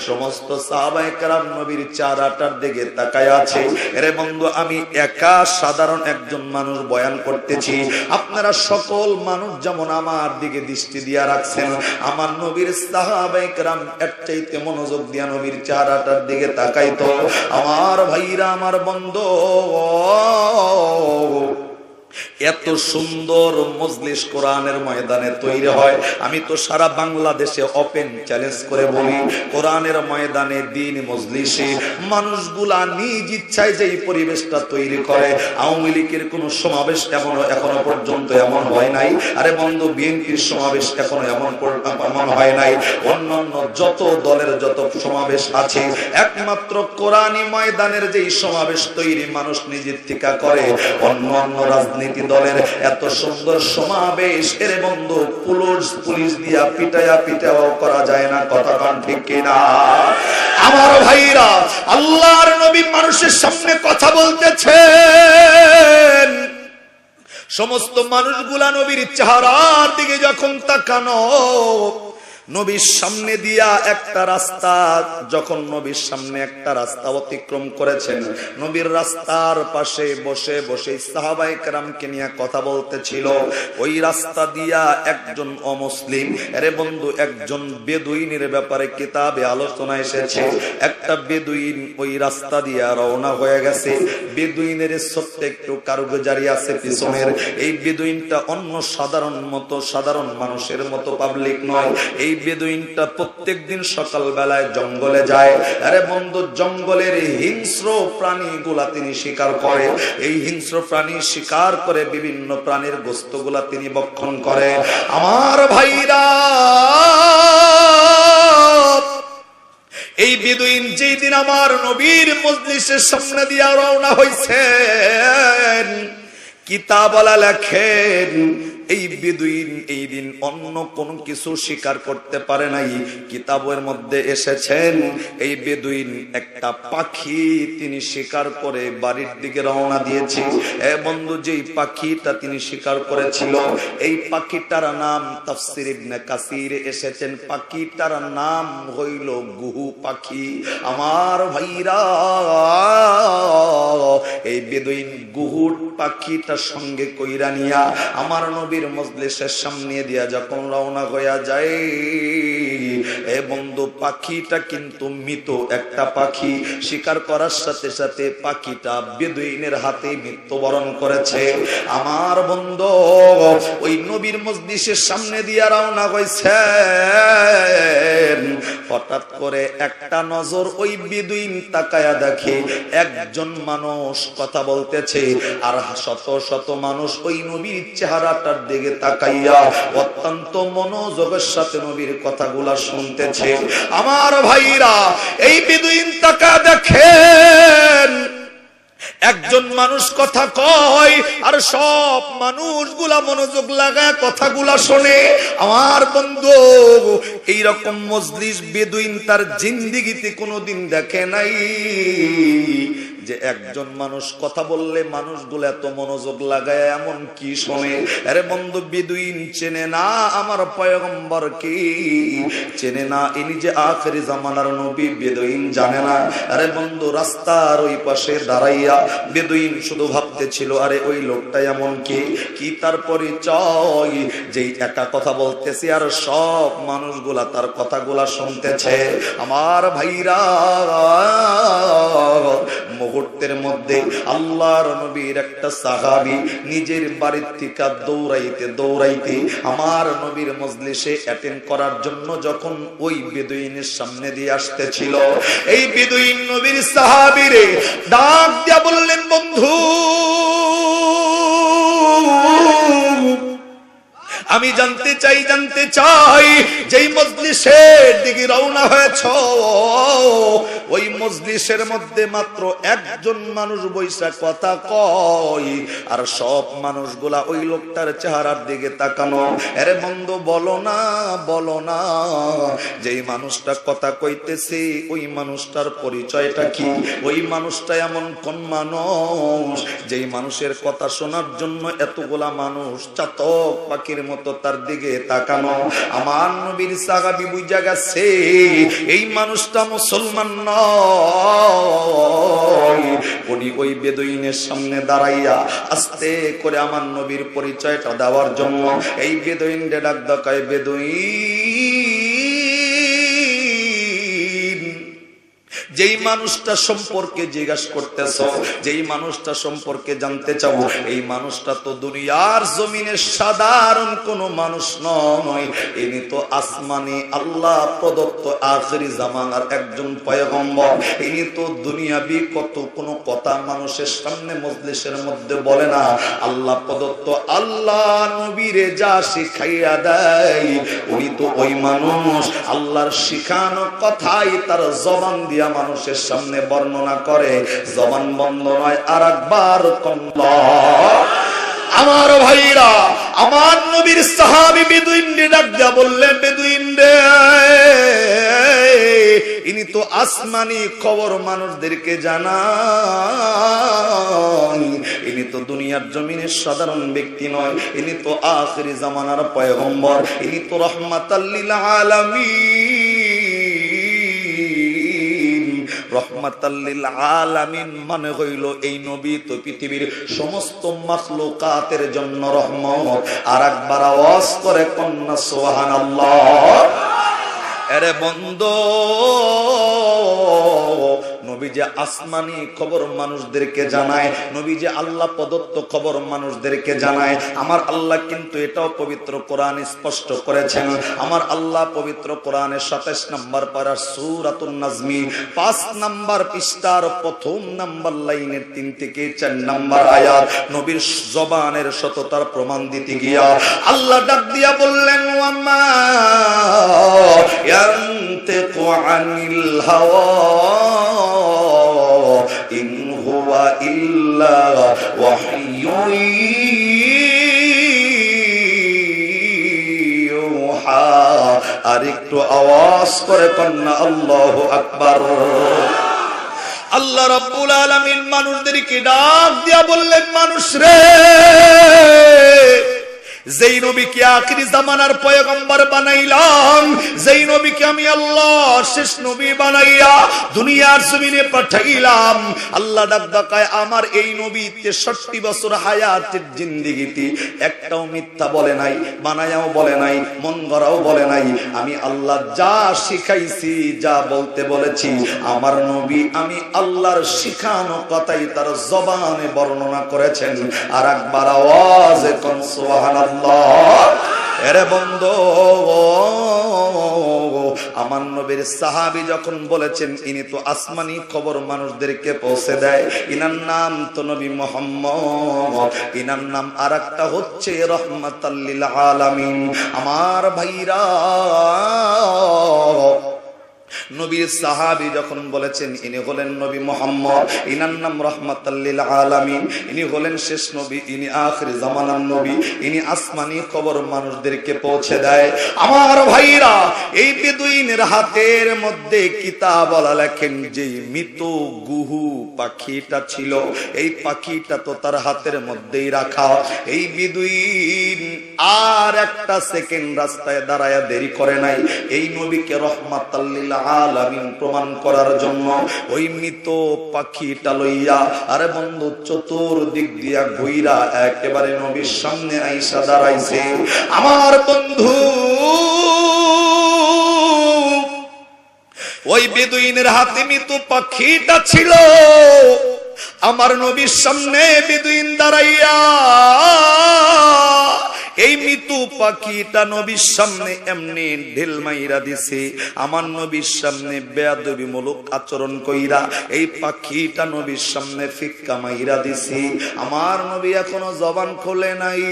সমস্ত সাহাবায়ে কেরাম নবীর চেহারাটার দিকে তাকায় আছে। এরে বন্ধু, আমি একা সাধারণ একজন মানুষ বয়ান করতেছি, আপনারা সকল মানুষ যেমন আমার দিকে দৃষ্টি দিয়া রাখছেন, আমার নবীর সাহাবায়ে কেরাম এর চাইতে মনোযোগ দিয়া নবীর চেহারাটার দিকে তাকাইতো। আমার ভাইরা, আমার বন্ধু, এত সুন্দর মজলিস কোরআনের ময়দানে তৈরি হয়। আমি তো সারা বাংলাদেশে ওপেন চ্যালেঞ্জ করে বলি, কোরআনের ময়দানে দিন মজলিসে মানুষগুলা নিজ ইচ্ছায় যে পরিবেশটা তৈরি করে, আওয়ামী লীগের কোন সমাবেশ এখনো পর্যন্ত এমন হয় নাই। আরে বন্ধু, বিএনপির সমাবেশ এখনো এমন হয় নাই। অন্যান্য যত দলের যত সমাবেশ আছে, একমাত্র কোরআনী ময়দানের যেই সমাবেশ তৈরি মানুষ নিজের থেকে করে, অন্যান্য রাজনীতি দলের এত সুন্দর সমাবেশ এর বন্ধু পুলিশ দিয়া পিটায়া করা যায় না। কথা কান ঠিক কিনা? আমার ভাইরা, আল্লাহর নবী মানুষের সামনে কথা বলতেছেন, সমস্ত মানুষগুলা নবীর চেহারার দিকে যখন তাকানো, নবীর সামনে দিয়া একটা রাস্তা, যখন নবীর সামনে একটা রাস্তা অতিক্রম করেছেন, নবীর রাস্তার পাশে বসে বসে সাহাবায়ে কেরামকে নিয়ে কথা বলতেছিল। ওই রাস্তা দিয়া একজন অমুসলিম, আরে বন্ধু, একজন বেদুইনের ব্যাপারে কিতাবে আলোচনা এসেছে। একটা বেদুইন ওই রাস্তা দিয়া রওনা হয়ে গেছে। বেদুইনের ছোট্ট একটু কারুকারি আছে পিছনের। এই বেদুইনটা অন্য সাধারণ মানুষের মতো পাবলিক নয়। এই বেদুইনটা প্রত্যেক দিন সকাল বেলায় জঙ্গলে যায়। আরে বন্ধু, জঙ্গলের হিংস্র প্রাণীগুলা তিনি শিকার করে। এই হিংস্র প্রাণী শিকার করে বিভিন্ন প্রাণীর গোশতগুলা তিনি ভক্ষণ করে। আমার ভাইরা, এই বেদুইন যেই দিন আমার নবীর মজলিসের সামনে দিয়া রওনা হইছেন, কিতাবওয়ালা লেখেন এই বেদুইন এই দিন অন্য কোন কিছু শিকার করতে পারে নাই। কিতাবের মধ্যে এসেছেন এই বেদুইন একটা পাখি তিনি শিকার করে বাড়ির দিকে রওনা দিয়েছে। এ বন্ধু, যেই পাখিটা তিনি শিকার করেছিল, এই পাখিটার নাম তাফসীর ইবনে কাসির এসেছেন, পাখিটার নাম হইল গুহু পাখি। আমার ভাইরা, এই বেদুইন গুহুর পাখিটার সঙ্গে কইরা নিয়া আমার নবীর মজলিসের সামনে দিয়া যখন রওনা হইয়া যায়, এ বন্ধু, পাখিটা কিন্তু মৃত একটা পাখি। শিকার করার সাথে সাথে পাখিটা বেদুইনের হাতে মৃত্যুবরণ করেছে। আমার বন্ধু, ওই নবীর মজলিসের সামনে দিয়া রওনা হইছে, হঠাৎ করে একটা নজর ওই বেদুইন তাকায়া দেখে একজন মানুষ কথা বলতেছে, আর শত শত মানুষ ওই নবীর চেহারাটার দিকে তাকাইয়া অত্যন্ত মনোযোগের সাথে নবীর কথাগুলা শুনতেছে। আমার ভাইরা, এই বেদুইন তাকায়া দেখেন একজন মানুষ কথা কয়, আর সব মানুষগুলা মনোযোগ লাগায় কথাগুলা শোনে। আমার বন্ধু, এইরকম মজলিস বেদুইন তার জিন্দেগিতে কোনোদিন দেখে নাই, যে একজন মানুষ কথা বললে মানুষগুলো এত মনোযোগ লাগায় এমন কি শোনে। আরে বন্ধু, বেদুইন চেনে না আমার পয়গম্বর কি, চেনে না ইনি যে আখেরি জামানার নবী, বেদুইন জানে না। আরে বন্ধু, রাস্তার ওই পাশে দাঁড়াইয়া বেদুইন শুধু ভাবতেছিল, আরে ওই লোকটা এমন কি তার পরিচয়, যেই একা কথা বলতেছে আর সব মানুষগুলা তার কথাগুলা শুনতেছে। আমার ভাইরা, মুহূর্তের মধ্যে আল্লাহর নবীর একটা সাহাবী নিজের বাড়ির থেকে দৌড়াইতে আমার নবীর মজলিসে অ্যাটেন্ড করার জন্য যখন ওই বেদুইনের সামনে দিয়ে আসতেছিল, এই বেদুইন নবীর সাহাবীরে ডাক দিয়া বললেন, বন্ধু, আমি জানতে চাই যেই মজলিসের দিকে রওনা হয়েছ, ওই মজলিসের মধ্যে মাত্র একজন মানুষ বৈশা কথা কয়, আর সব মানুষগুলা ওই লোকটার চেহারার দিকে তাকানো। আরে বন্ধু, বলো না যেই মানুষটা কথা কইতেছে ওই মানুষটার পরিচয়টা কি, ওই মানুষটা এমন কোন মানুষ যেই মানুষের কথা শোনার জন্য এতগুলা মানুষ চাতক পাখির মতো তার দিকে তাকানো। আমার নবীর সাহাবী বুঝা গেছে এই মানুষটা মুসলমান নয়। উনি ওই বেদুইনের সামনে দাঁড়াইয়া আস্তে করে আমার নবীর পরিচয়টা দেওয়ার জন্য এই বেদুইন ডাক দেয়, বেদুইন, যেই মানুষটা সম্পর্কে জিজ্ঞাসা করতেছ, যেই মানুষটা সম্পর্কে জানতে চাও, এই মানুষটা তো দুনিয়ার জমিনের সাধারণ কোন মানুষ নয়, ইনি তো আসমানি আল্লাহ প্রদত্ত আখিরি জামানার একজন পয়গম্বর। ইনি তো দুনিয়াবি কোনো কথা মানুষের সামনে মজলিসের মধ্যে বলে না, আল্লাহ প্রদত্ত আল্লাহ নবীরে যা শিখাইয়া দেয়, উনি তো ওই মানুষ আল্লাহর শিখানো কথাই তার জবান দিয়া মানুষের সামনে বর্ণনা করে। জবান বন্ধ নয়, আর একবার আমার ভাইরা, আমার নবীর সাহাবী বেদুইন ডাক দিয়া বললেন, বেদুইন রে, ইনি তো আসমানি খবর মানুষদেরকে জানান। ইনি তো দুনিয়ার জমিনের সাধারণ ব্যক্তি নয়, ইনি তো আখিরি জামানার পয়গম্বর, ইনি তো রাহমাতাল লিল আলামিন। রাহমাতাল লিল আলামিন মানে হইল এই নবী তো পৃথিবীর সমস্ত মাখলুকাতের জন্য রহমত। আর একবার আওয়াজ করে কন্যা সুবহানাল্লাহ। আরে বন্ধু, নবী যে আসমানি খবর মানুষদেরকে জানায়, নবী যে আল্লাহ প্রদত্ত খবর মানুষদেরকে জানায়। আমার আল্লাহ কিন্তু এটাও পবিত্র কোরআনে স্পষ্ট করেছেন। আমার আল্লাহ পবিত্র কোরআনের 27 নম্বর পারার সূরাতুন নাজমি 5 নম্বর পৃষ্ঠার প্রথম নম্বর লাইনের 3 থেকে 4 নম্বর আয়াত নবীর জবানের সততার প্রমাণ দিতে গিয়া আল্লাহ ডাক দিয়া বললেন, ওয়ামা ইয়ানতিকু আনিল হাওয়া ইন হুয়া ইল্লা ওয়াহয়ুন ইউহা। আর একটু আওয়াজ করে কন্যা আল্লাহু আকবার। আল্লাহ রাব্বুল আলামিন মানুষদেরকে ডাক দিয়া বললেন, মানুষ রে, যেই নবীকে আখিরি জামানার পয়গম্বর বানাইলাম, যেই নবীকে আমি আল্লাহ শেষ নবী বানাইয়া দুনিয়ার জমিনে পাঠাইলাম, আল্লাহ ডাক দেখায় আমার এই নবী 63 বছর হায়াতের জিন্দেগিতে একটাও মিথ্যা বলে নাই, বানায়াও বলে নাই, মন গড়াও বলে নাই। আমি আল্লাহ যা শিখাইছি, যা বলতে বলেছি, আমার নবী আমি আল্লাহর শিখানো কথাই তার জবানে বর্ণনা করেছেন। আর একবার আওয়াজে কোন সুবহানাল্লাহ। এরে বন্ধু, আমার নবীর সাহাবী যখন বলেছেন ইনি তো আসমানি খবর মানুষদেরকে পৌঁছে দেয়, ইনার নাম তো নবী মুহাম্মদ, ইনার নাম আরেকটা হচ্ছে রাহমাতাল লিল আলামিন। আমার ভাইরা, নবীর সাহাবী যখন বলেছেন ইনি হলেন নবী মুহাম্মদ, ইনার নাম রাহমাতাল লিল আলামিন, ইনি হলেন শেষ নবী, ইনি আখির জামানার নবী, ইনি আসমানি খবর মানুষদেরকে পৌঁছে দেয়। আমার ভাইরা, এই বেদুইনের হাতের মধ্যে কিতাবওয়ালা লেখেন যে মৃত গুহু পাখিটা ছিল, এই পাখিটা তো তার হাতের মধ্যেই রাখা। এই বেদুইন আর একটা সেকেন্ড রাস্তায় দাঁড়ায়া দেরি করে নাই, এই নবীকে রাহমাতাল লিল আলামিন প্রমাণ করার জন্য ওই মৃত পাখিটা লইয়া, আরে বন্ধু, চতুর্দিক দিয়া ঘুইরা একেবারে নবীর সামনে আইসা দাঁড়াইছে। আমার বন্ধু, ওই বেদুইনের হাতে মৃত পাখিটা ছিল, আমার নবীর সামনে বেদুইন দাঁড়াইয়া এই মৃত পাখিটা নবীর সামনে এমনি ঢিল মাইরা দিছে। আমার নবীর সামনে বেয়াদবি মূলক আচরণ কইরা এই পাখিটা নবীর সামনে ফিক্কা মাইরা দিছে। আমার নবী এখনো জবান খোলে নাই।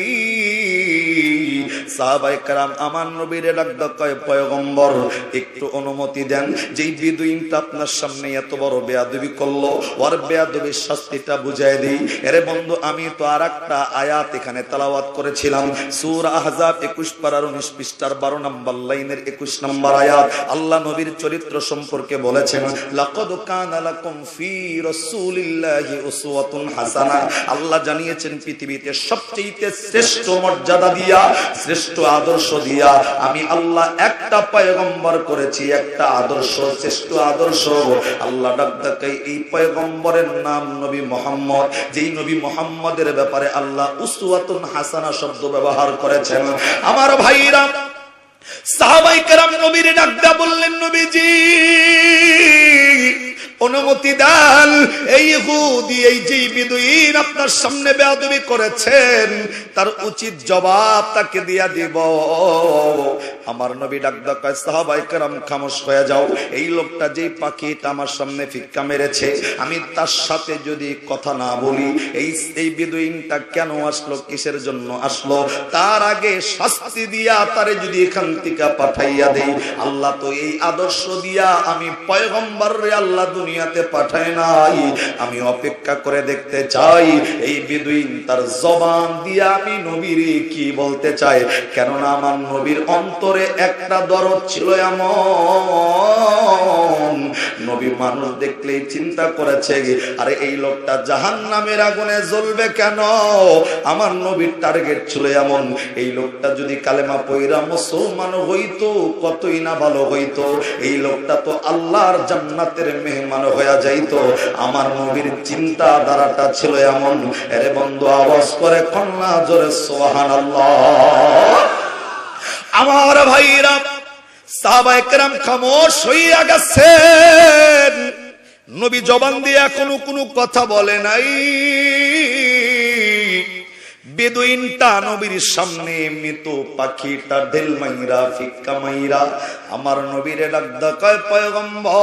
সাহাবায়ে কেরাম আমার নবীরে ডাক কয়, পয়গম্বর একটু অনুমতি দেন, যেই বেদুইনটা আপনার সামনে এত বড় বেয়াদবি করলো, ওর বেয়াদবির শাস্তিটা বুঝায় দেই। এরে বন্ধু, আমি তো আরেকটা আয়াত এখানে তেলাওয়াত করেছিলাম, সূরা আহজাব 21 পারার 19 পৃষ্ঠার 12 নম্বর লাইনের 21 নম্বর আয়াত। আল্লাহ নবীর চরিত্র সম্পর্কে বলেছেন, লাকাদ কানা লাকুম ফি রাসূলিল্লাহি উসওয়াতুন হাসানাহ। আল্লাহ জানিয়েছেন পৃথিবীতে সবচেয়ে শ্রেষ্ঠ মর্যাদা দিয়া, শ্রেষ্ঠ আদর্শ দিয়া আমি আল্লাহ একটা পয়গম্বর করেছি, একটা আদর্শ, শ্রেষ্ঠ আদর্শ। আল্লাহ ডাক দেয় এই পয়গম্বরের নাম নবী মুহাম্মদ, যেই নবী মুহাম্মদের ব্যাপারে আল্লাহ উসওয়াতুন হাসানা শব্দ ব্যবহার করেছেন। আমার ভাইরা, সাহাবায়ে কেরাম নবীর ডাক দিয়া বললেন, নবীজি অনুমতি দেন, এই ইহুদি, এই যে বেদুইন আপনার সামনে বেয়াদবি করেছেন, তার উচিত জবাব তাকে দিয়া দিব। আমার নবী ডাক দেয়া কয়, সাহাবায়ে কেরাম খামোশ হয়ে যাও। এই লোকটা যেই পাখিটা আমার সামনে ফিক্কা মেরেছে, আমি তার সাথে যদি কথা না বলি, এই বেদুইনটা কেন আসলো, কিসের জন্য আসলো, তার আগে শাস্তি দিয়া তারে যদি এখান থেকে পাঠাইয়া দেই, আল্লাহ তো এই আদর্শ দিয়া আমি পয়গম্বর রে আল্লাহ দুনিয়া দুনিয়াতে পাঠায় নাই। আমি অপেক্ষা করে দেখতে চাই এই বেদুইন তার জবান দিয়ে আমি নবীর কি বলতে চাই। কেননা আমার নবীর অন্তরে একটা দরদ ছিল এমন, নবী মানুষ দেখলেই চিন্তা করেছে আরে এই লোকটা জাহান্নামের আগুনে জ্বলবে কেন। আমার নবীর টার্গেট ছিল এমন, এই লোকটা যদি কালেমা পয়রা মুসলমান হইতো কতই না ভালো হইতো, এই লোকটা তো আল্লাহর জান্নাতের মেহমান হয়ে যাইতো। আমার নবীর চিন্তা ধারাটা ছিল এমন। আরে বন্ধু আওয়াজ করে কন্যা জোরে সুবহানাল্লাহ। আমার ভাইরা সাহাবায়ে কেরাম খামোশ হইয়া গেছেন। নবী জবান দিয়ে কোনো কথা বলে নাই। বেদুইনটা নবীর সামনে মৃত পাখিটা ঢেল মাইরা ফিক্কা মাইরা আমার নবীরে ডাক কয় পয়গম্বর,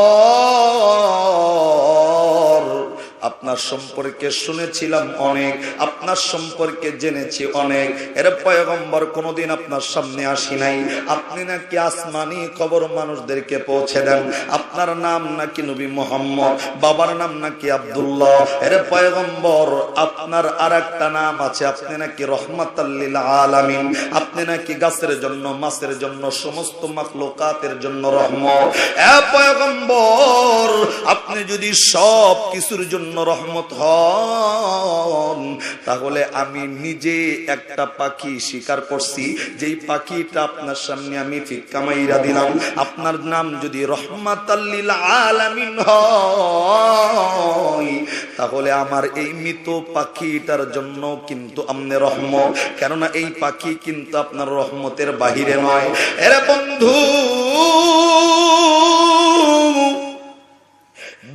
আপনার সম্পর্কে শুনেছিলাম অনেক, আপনার সম্পর্কে জেনেছি অনেক। এর পয়গম্বর কোনদিন আপনার সামনে আসি নাই। আপনি নাকি আসমানি খবর মানুষদেরকে পৌঁছে দেন। আপনার নাম নাকি নবী মুহাম্মদ, বাবার নাম নাকি আব্দুল্লাহ। এর পয়গম্বর আপনার আরেকটা নাম আছে, আপনি নাকি রহমাতাল লিল আলামিন। আপনি নাকি গাছের জন্য, মাছের জন্য, সমস্ত মাখলুকাতের জন্য রহমত। এ পয়গম্বর, আপনি যদি সব কিছুর জন্য রহমত হন, তাহলে আমি নিজে একটা পাখি শিকার করছি, যেই পাখিটা আপনার সামনে আমি ফিক্কা মাইরা দিলাম। আপনার নাম যদি রহমাতাল লিল আলামিন হয়, তাহলে আমার এই মৃত পাখিটার জন্য কিন্তু আপনি রহমত, কেননা এই পাখি কিন্তু আপনার রহমতের বাহিরে নয়। এরে বন্ধু,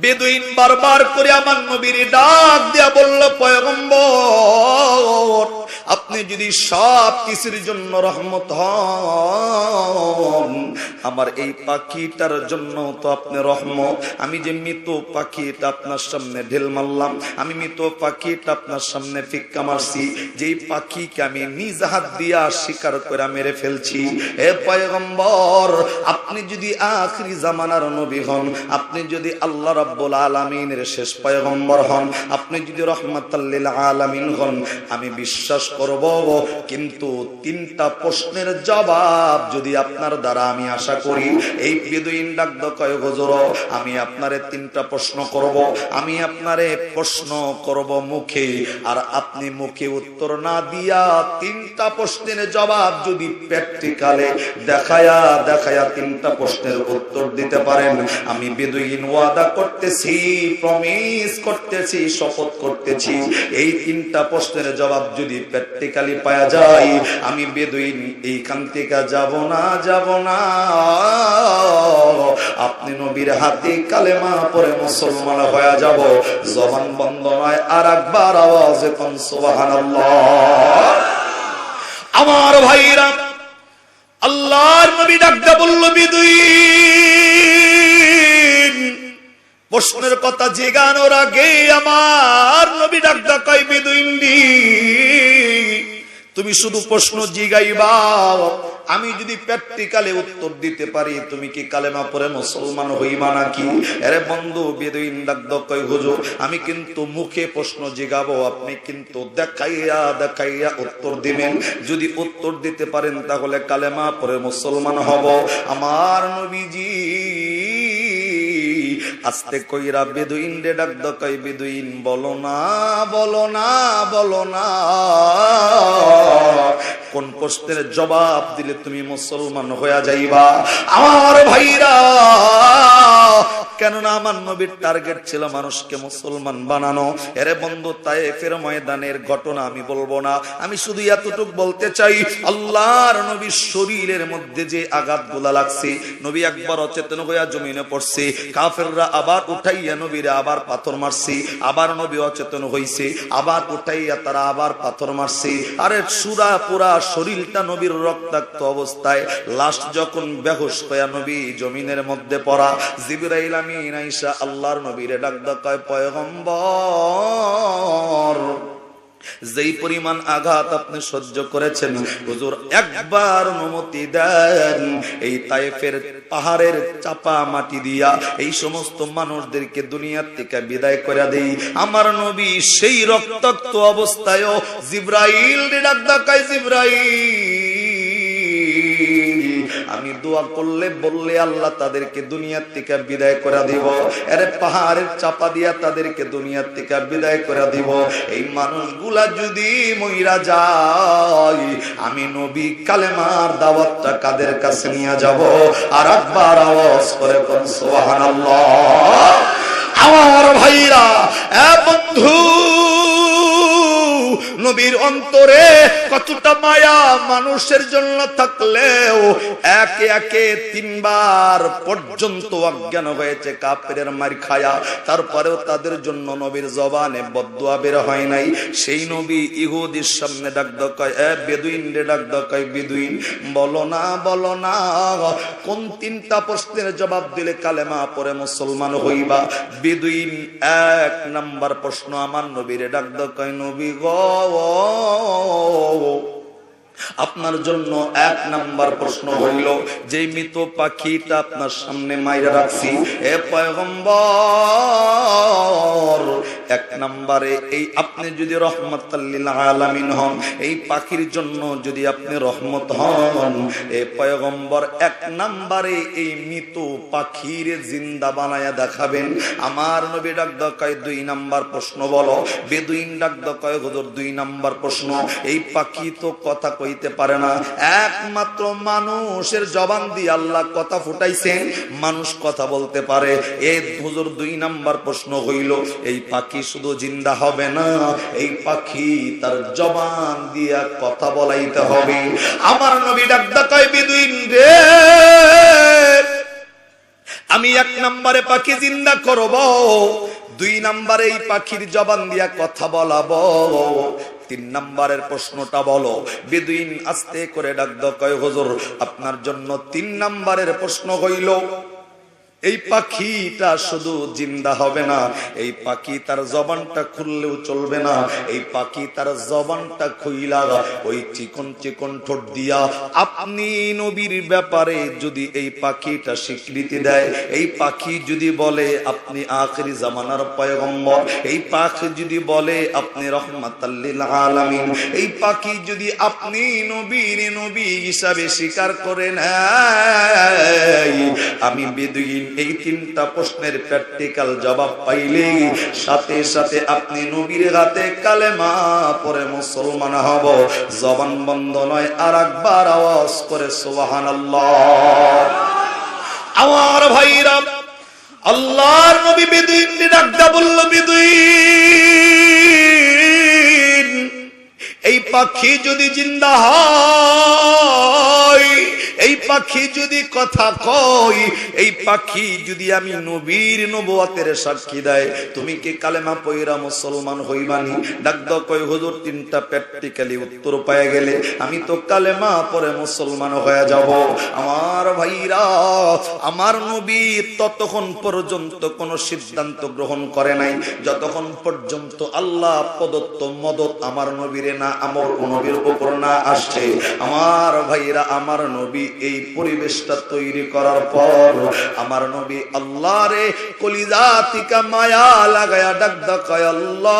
বেদুইন বারবার করে আমার নবীর ডাক দিয়া বলল পয়গম্বর, আপনি যদি সব কিছুর জন্য রহমত হন, আমার এই পাখিটার জন্য তো আপনি রহমত। আমি যে মৃত পাখিটা আপনার সামনে ঢেল মারলাম, আমি মৃত পাখিটা আপনার সামনে ফিক্কা মারছি, যেই পাখিকে আমি নিজ হাত দিয়া শিকার করে মেরে ফেলছি। হে পয়গম্বর, আপনি যদি আখিরি জামানার নবী হন, আপনি যদি আল্লাহ রাব্বুল আলামিনের শেষ পয়গম্বর হন, আপনি যদি রহমাতাল লিল আলামিন হন, আমি বিশ্বাস করব। কিন্তু তিনটা প্রশ্নের জবাব যদি আপনার দ্বারা আমি আশা করি। এই বেদুইন ডাক কয় হুজুর, আমি আপনারে তিনটা প্রশ্ন করব, আমি আপনারে প্রশ্ন করব মুখে, আর আপনি মুখে উত্তর না দিয়া তিনটা প্রশ্নের জবাব যদি প্র্যাকটিক্যালে দেখায়া তিনটা প্রশ্নের উত্তর দিতে পারেন, আমি বেদুইন ওয়াদা করতেছি, প্রমিস করতেছি, শপথ করতেছি, এই তিনটা প্রশ্নের জবাব যদি প্র্যাকটিক্যালি পাওয়া যায়, আমি বেদুইন এইখান থেকে যাব না। আপনি নবীর হাতে কালেমা পড়ে মুসলমান হয়ে যাব। জবান বন্ধ নয়, আর একবার আওয়াজে কোন সুবহানাল্লাহ। আমার ভাইরা, আল্লাহর নবী ডাকতে বলল বেদুইন, প্রশ্নের কথা জিজ্ঞানোর আগে আমার নবী ডাকতে কয় বেদুইন দি, তুমি শুধু প্রশ্ন জিগাইবা, আমি যদি প্র্যাকটিক্যালি উত্তর দিতে পারি, তুমি কি কালেমা পড়ে মুসলমান হইবা নাকি? আরে বন্ধু, বেদুইন ডাক কয় হুজুর, আমি কিন্তু মুখে প্রশ্ন জিগাবো, আপনি কিন্তু দেখাইয়া উত্তর দিবেন। যদি উত্তর দিতে পারেন তাহলে কালেমা পড়ে মুসলমান হব। আমার নবীজি আস্তে কইরা বেদুইন রে ডাক কয় বেদুইন, বলো না কোন প্রশ্নের জবাব দিলে তুমি মুসলমান হয়ে যাইবা। আমার ভাইরা, কেননা আমার নবীর টার্গেট ছিল মানুষকে মুসলমান বানানো। এরে বন্ধু, তায়েফের ময়দানের ঘটনা আমি বলবো না, আমি শুধু এতটুকু বলতে চাই, আল্লাহর নবীর শরীরের মধ্যে যে আঘাতগুলা লাগছে, নবী একবার অচেতন হইয়া জমিনে পড়ছে, কাফেররা আবার উঠাইয়া নবীরে আবার পাথর মারছে, আবার নবী অচেতন হইছে, আবার উঠাইয়া তারা আবার পাথর মারছে। আরে সুরা পুরা শরীরটা নবীর রক্তাক্ত অবস্থায়, লাশ যখন বেহুশ হইয়া নবী জমিনের মধ্যে পড়া, জিবরাইল আমিন আইসা আল্লাহর নবীরে ডাক কয় পয়গম্বর, যেই পরিমাণ আঘাত আপনি সহ্য করেছেন, হুজুর একবার অনুমতি দেন এই তায়েফের পাহাড়ের চাপা মাটি দিয়া এই সমস্ত মানুষদেরকে দুনিয়ার থেকে বিদায় করে দেই। আমার নবী সেই রক্তাক্ত অবস্থায়ও জিবরাইল ডাক ডাকায়, জিবরাইল আমি দোয়া করলে বললে আল্লাহ তাদেরকে দুনিয়ার থেকে বিদায় করে দিব। আরে পাহাড়ের চাপা দিয়া তাদেরকে দুনিয়ার থেকে বিদায় করে দিব। এই মানুষগুলা যদি মইরা যায়, আমি নবী কালেমার দাওয়াতটা কাদের কাছে নিয়ে যাব? আর একবার আওয়াজ করে কোন সুবহানাল্লাহ। আমার ভাইরা, এ বন্ধু, নবীর অন্তরে কতটা মায়া মানুষের জন্য থাকলেও একে একে তিনবার পর্যন্ত অজ্ঞান হয়েছে কাফেরের মার খায়া, তারপরেও তাদের জন্য নবীর জবানে বদদুয়া বের হয় নাই। সেই নবী ইহুদির সামনে ডাক কয়, এ বেদুইন রে, ডাক কয় বেদুইন, বলো না বলো না, কোন তিনটা প্রশ্নের জবাব দিলে কালেমা পড়ে মুসলমান হইবা? বেদুইন এক নাম্বার প্রশ্ন আমার নবীরে ডাক কয়, নবী গো, আপনার জন্য এক নাম্বার প্রশ্ন হইল, যে মৃত পাখিটা আপনার সামনে মাইরা রাখছি, এ পয়গম্বর, এক নাম্বারে এই আপনি যদি রহমাতাল লিল আলামিন হন, এই পাখির জন্য যদি আপনি রহমত হন, এ পয়গম্বর এক নাম্বারে এই মৃত পাখির জিন্দা বানায়া দেখাবেন। আমার নবী ডাক কয়, দুই নাম্বার প্রশ্ন বলো। বেদুইন ডাক কয়, হুজুর দুই নাম্বার প্রশ্ন, এই পাখি তো কথা কইতে পারে না, একমাত্র মানুষের জবান দিয়ে আল্লাহ কথা ফুটাইছেন, মানুষ কথা বলতে পারে। এই হুজুর দুই নাম্বার প্রশ্ন হইল, এই পাখি শুধু জিন্দা হবে না, এই পাখি তার জবান দিয়া কথা বলাইতে হবে। আমার নবী ডাক কয়, বেদুইন রে, আমি এক নাম্বারে পাখি জিন্দা করব, দুই নাম্বারে এই পাখির জবান দিয়া কথা বলাবো, তিন নাম্বারের প্রশ্নটা বলো। বেদুইন আস্তে করে ডাক কয়, হুজুর আপনার জন্য তিন নাম্বারের প্রশ্ন হইল, এই পাখিটা শুধু জিন্দা হবে না, এই পাখি তার জবানটা খুললেও চলবে না, এই পাখি তার জবানটা খুইলা ওই চিকন চিকন ঠোঁট দিয়া আপনি নবীর ব্যাপারে যদি এই পাখিটা স্বীকৃতি দেয়, এই পাখি যদি বলে আপনি আখিরি জামানার পয়গম্বর, এই পাখি যদি বলে আপনি রহমাতাল লিল আলামিন, এই পাখি যদি আপনি নবীর নবী হিসাবে স্বীকার করেন, আমি বেদুইন এই তিনটা প্রশ্নের প্র্যাকটিক্যাল জবাব পাইলে সাথে সাথে আপনি নবীর হাতে কালেমা পড়ে মুসলমান হব। জবান বন্ধ নয়, আর একবার আওয়াজ করে সুবহানাল্লাহ। আমার ভাইরা, আল্লাহর নবী বেদুইন ডাকদা বলল, বেদুইন এই পাখি যদি জিন্দা হয়, এই পাখি যদি কথা কয়, এই পাখি যদি আমি নবীর নবুয়তের সাক্ষী দেয়, তুমি কি কালেমা পয়রা মুসলমান হইবানি? ডাকদ কয়, হুজুর তিনটা প্র্যাকটিক্যালি উত্তর পায়ে গেলে আমি তো কালেমা পরে মুসলমান হয়ে যাব। আমার ভাইরা, আমার নবী ততক্ষণ পর্যন্ত কোন সিদ্ধান্ত গ্রহণ করে নাই যতক্ষণ পর্যন্ত আল্লাহ প্রদত্ত মদত আমার নবীরে না, আমার নবীর উপর না আসছে। আমার ভাইরা, আমার নবী এই পরিবেশটা তৈরি করার পর আমার নবী আল্লাহরে কলিজা থেকে মায়া লাগায়া ডাক কয়, আল্লাহ।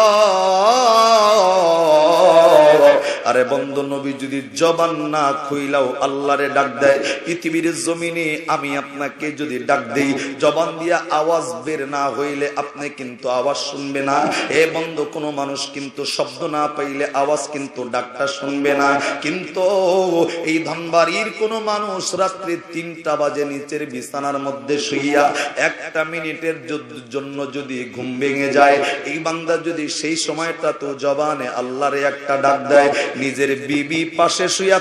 আরে বন্ধু, নবী যদি জবান না খুইলাও আল্লাহরে ডাক দেয়, পৃথিবীর জমিনে আমি আপনাকে যদি ডাক দেই, জবান দিয়া আওয়াজ বের না হইলে আপনি কিন্তু আওয়াজ শুনবে না। এ বন্ধু, কোন মানুষ কিন্তু শব্দ না পাইলে আওয়াজ কিন্তু ডাকটা শুনবে না। কিন্তু এই ধনবাড়ির কোন মানুষ রাত্রি 3টা বাজে নিচের বিছানার মধ্যে শুইয়া 1 মিনিটের জন্য যদি ঘুম ভেঙে যায়, এই বান্দা যদি সেই সময়টা তো জবানে আল্লাহরে একটা ডাক দেয়, নিজের বিবি পাশে শুইয়া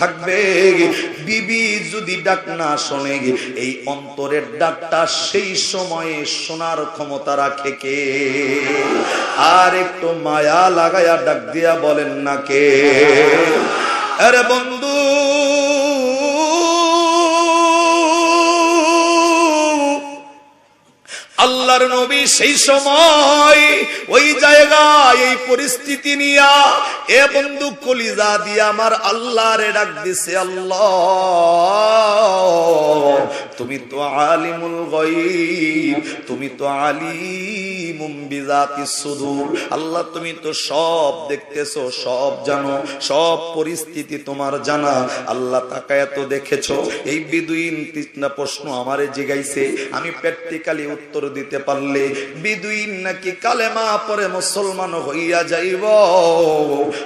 থাকবে, বিবি যদি ডাক না শোনে, এই অন্তরের ডাকটা সেই সময়ে শোনার ক্ষমতা রাখে কে? আর একটু মায়া লাগায়া ডাক দিয়া বলেন না কে? আরে বন্ধু, আল্লাহর নবী সেই সময় ওই জায়গায় এই পরিস্থিতি নিয়া এ বন্ধু কলিজা দিয়ে আমার আল্লাহরে ডাক দিছে, আল্লাহ তুমি তো আলিমুল গায়ব, তুমি তো আলিমুম বিযাতিস সুদূর। আল্লাহ তুমি তো সব দেখতেছো, সব জানো, সব পরিস্থিতি তোমার জানা। আল্লাহ তাকায় তো দেখেছো। এই বিদুইন তিনটা প্রশ্ন আমারে জিগাইছে, আমি প্র্যাকটিক্যালি উত্তর দিতে পারলে বিদুইন নাকি কালেমা পড়ে মুসলমান হইয়া যাইব।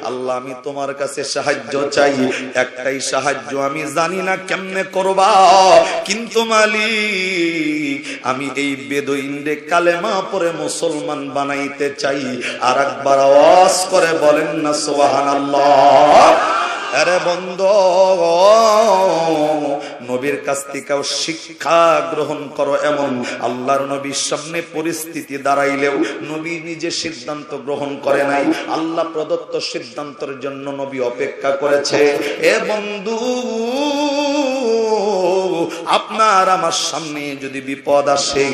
আল্লাহ আমি তোমার কাছে সাহায্য চাই, একটাই সাহায্য আমি জানি না কেমনে করবা, কিন্তু মালিক আমি এই বেদুইনরে কালেমা পড়ে মুসলমান বানাইতে চাই। আর একবার আওয়াজ করে বলেন না সুবহানাল্লাহ। আরে বন্ধু, নবীর কাছ থেকেও শিক্ষা গ্রহণ করো। এমন আল্লাহর নবীর সামনে পরিস্থিতি দাঁড়াইলেও নবী নিজে সিদ্ধান্ত গ্রহণ করে নাই, আল্লাহ প্রদত্ত সিদ্ধান্তের জন্য নবী অপেক্ষা করেছে। এ বন্ধু, আপনার আমার সামনে যদি বিপদ আসে,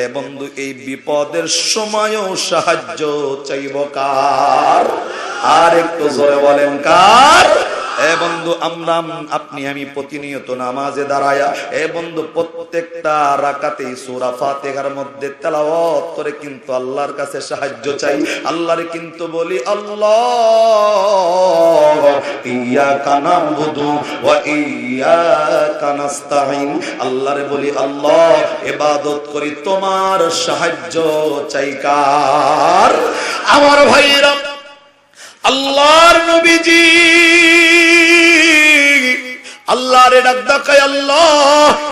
এ বন্ধু এই বিপদের সময়ও সাহায্য চাইব কার? আর একটু জোরে বলেন কার? এ বন্ধু, আমরা আপনি আমি প্রতিনিয়ত নামাজে দাঁড়ায়া এ বন্ধু প্রত্যেকটা রাকাতে সূরা ফাতিহার মধ্যে তেলাওয়াত করে কিন্তু আল্লাহর কাছে সাহায্য চাই। আল্লাহরে কিন্তু বলি, আল্লাহ ইয়াকা নাবুদু ওয়া ইয়াকা নাস্তাঈন। আল্লাহরে বলি, আল্লাহ ইবাদত করি, তোমার সাহায্য চাই কার? আমার ভাইরা, আল্লাহর নবীজি আল্লাহরে ডাক দেখায়, আল্লাহ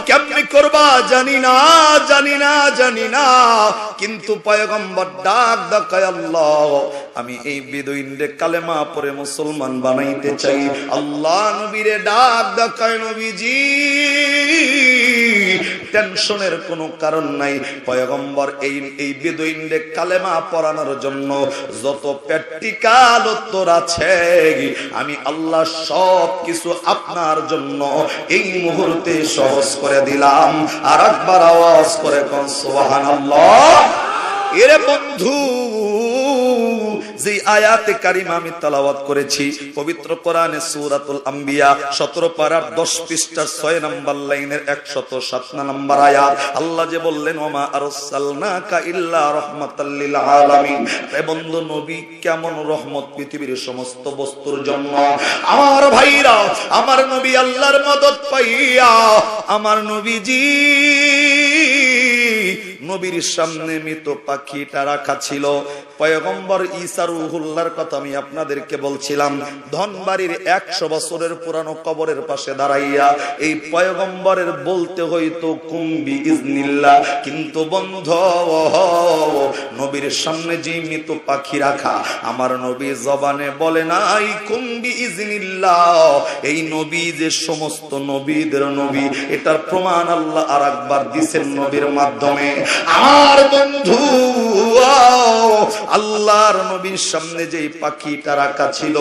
কেমনে করবা জানি না, জানি না, জানি না, কিন্তু পয়গম্বর ডাক দেখায়, আল্লাহ আমি এই বেদুইনরে কালেমা পড়ে মুসলমান বানাইতে চাই। আল্লাহ নবীরে ডাক দেখায়, নবীজি টেনশনের কোনো কারণ নাই। পয়গম্বর এই বেদুইনরে কালেমা পড়ানোর জন্য যত প্র্যাকটিক্যাল উত্তর আছে আমি আল্লাহ সব কিছু আপনার জন্য এই মুহূর্তে সহজ করে দিলাম। আর একবার আওয়াজ করে কোন সুবহানাল্লাহ। এরে বন্ধু, যে আয়াতে কারিমা আমি তেলাওয়াত করেছি পবিত্র কোরআনে সূরাতুল আম্বিয়া 17 পারার 10 পৃষ্ঠার 6 নম্বর লাইনের 107 নম্বর আয়াত, আল্লাহ যে বললেন, ওমা আরসালনাকা ইল্লা রাহমাতাল লিল আলামিন। এ বন্ধু, নবী কেমন রহমত পৃথিবীর সমস্ত বস্তুর জন্য। আমার ভাইরা, আমার নবী আল্লাহর মদদ পাইয়া আমার নবীজি নবীর সামনে মৃত পাখিটা রাখা ছিল। পয়গম্বর ঈসা রূহুল্লাহর কথা আমি আপনাদেরকে বলছিলাম, ধনবাড়ির 100 বছরের পুরানো কবরের পাশে দাঁড়াইয়া এই পয়গম্বরের বলতে হইতো কুম্বি ইজনিল্লাহ, কিন্তু বন্ধু নবীর সামনে যে মৃত পাখি রাখা আমার নবী জবানে বলে নাই কুম্বি ইজনিল্লাহ। এই নবী যে সমস্ত নবীদের নবী, এটার প্রমাণ আল্লাহ আর একবার দিছেন নবীর মাধ্যমে। আমার বন্ধু, আল্লাহর নবীর সামনে যে পাখিটা রাখা ছিল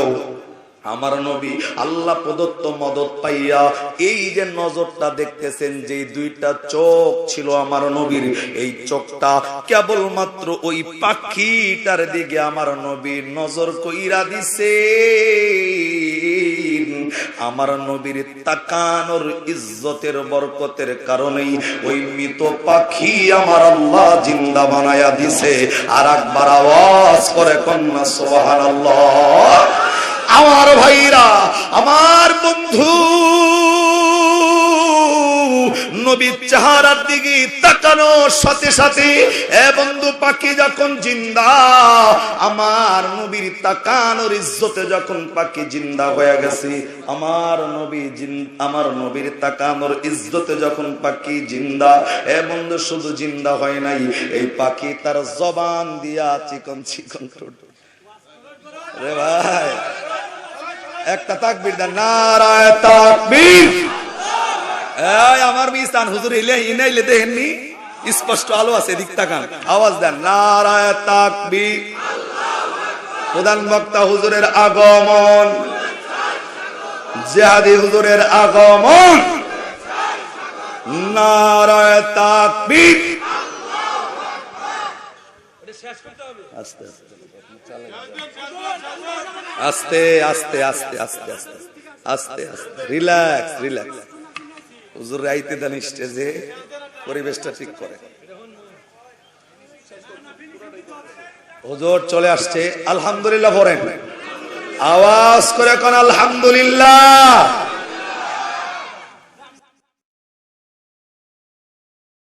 আমার নবী আল্লাহ প্রদত্ত মদত পাইয়া এই যে নজরটা দেখতেছেন, যে দুইটা চোখ ছিল আমার নবীর, এই চোখটা কেবলমাত্র ওই পাখিটার দিকে আমার নবীর নজর কইরা দিছে। আমার নবীর তাকানোর ইজ্জতের বরকতের কারণেই ওই মৃত পাখি আমার আল্লাহ জিন্দা বানায়া দিছে। আর একবার আওয়াজ করে কন্যা সুবহানাল্লাহ। আমার ভাইরা, আমার বন্ধু, নবীর চেহারার দিকে তাকানোর সাথে সাথে এ বন্ধু পাখি যখন জিন্দা, আমার নবীর তাকানোর ইজ্জতে যখন পাখি জিন্দা হয়ে গেছে, আমার নবীর তাকানোর ইজ্জতে যখন পাখি জিন্দা, এ বন্ধু শুধু জিন্দা হয় নাই, এই পাখি তার জবান দিয়া চিকন চিকন রে ভাই একটা তাকবীর দেন, নারায়ে তাকবীর। এই আমার মিস্তান হুজুর ইনাইলে দেখেননি, স্পষ্ট আলো আছে, দিক তাকান, আওয়াজ দেন, নারায়ে তাকবীর। প্রধান বক্তা হুজুরের আগমন, জিহাদি হুজুরের আগমন, নারায়ে তাকবীর। আস্তে আস্তে আস্তে আস্তে আস্তে আস্তে আস্তে আস্তে রিল্যাক্স রিল্যাক্স। হুজুর রাইতে দেন স্টেজে, পরিবেশটা ঠিক করে। হুজুর চলে আসছে, আলহামদুলিল্লাহ পড়েন, আওয়াজ করে কোন আলহামদুলিল্লাহ।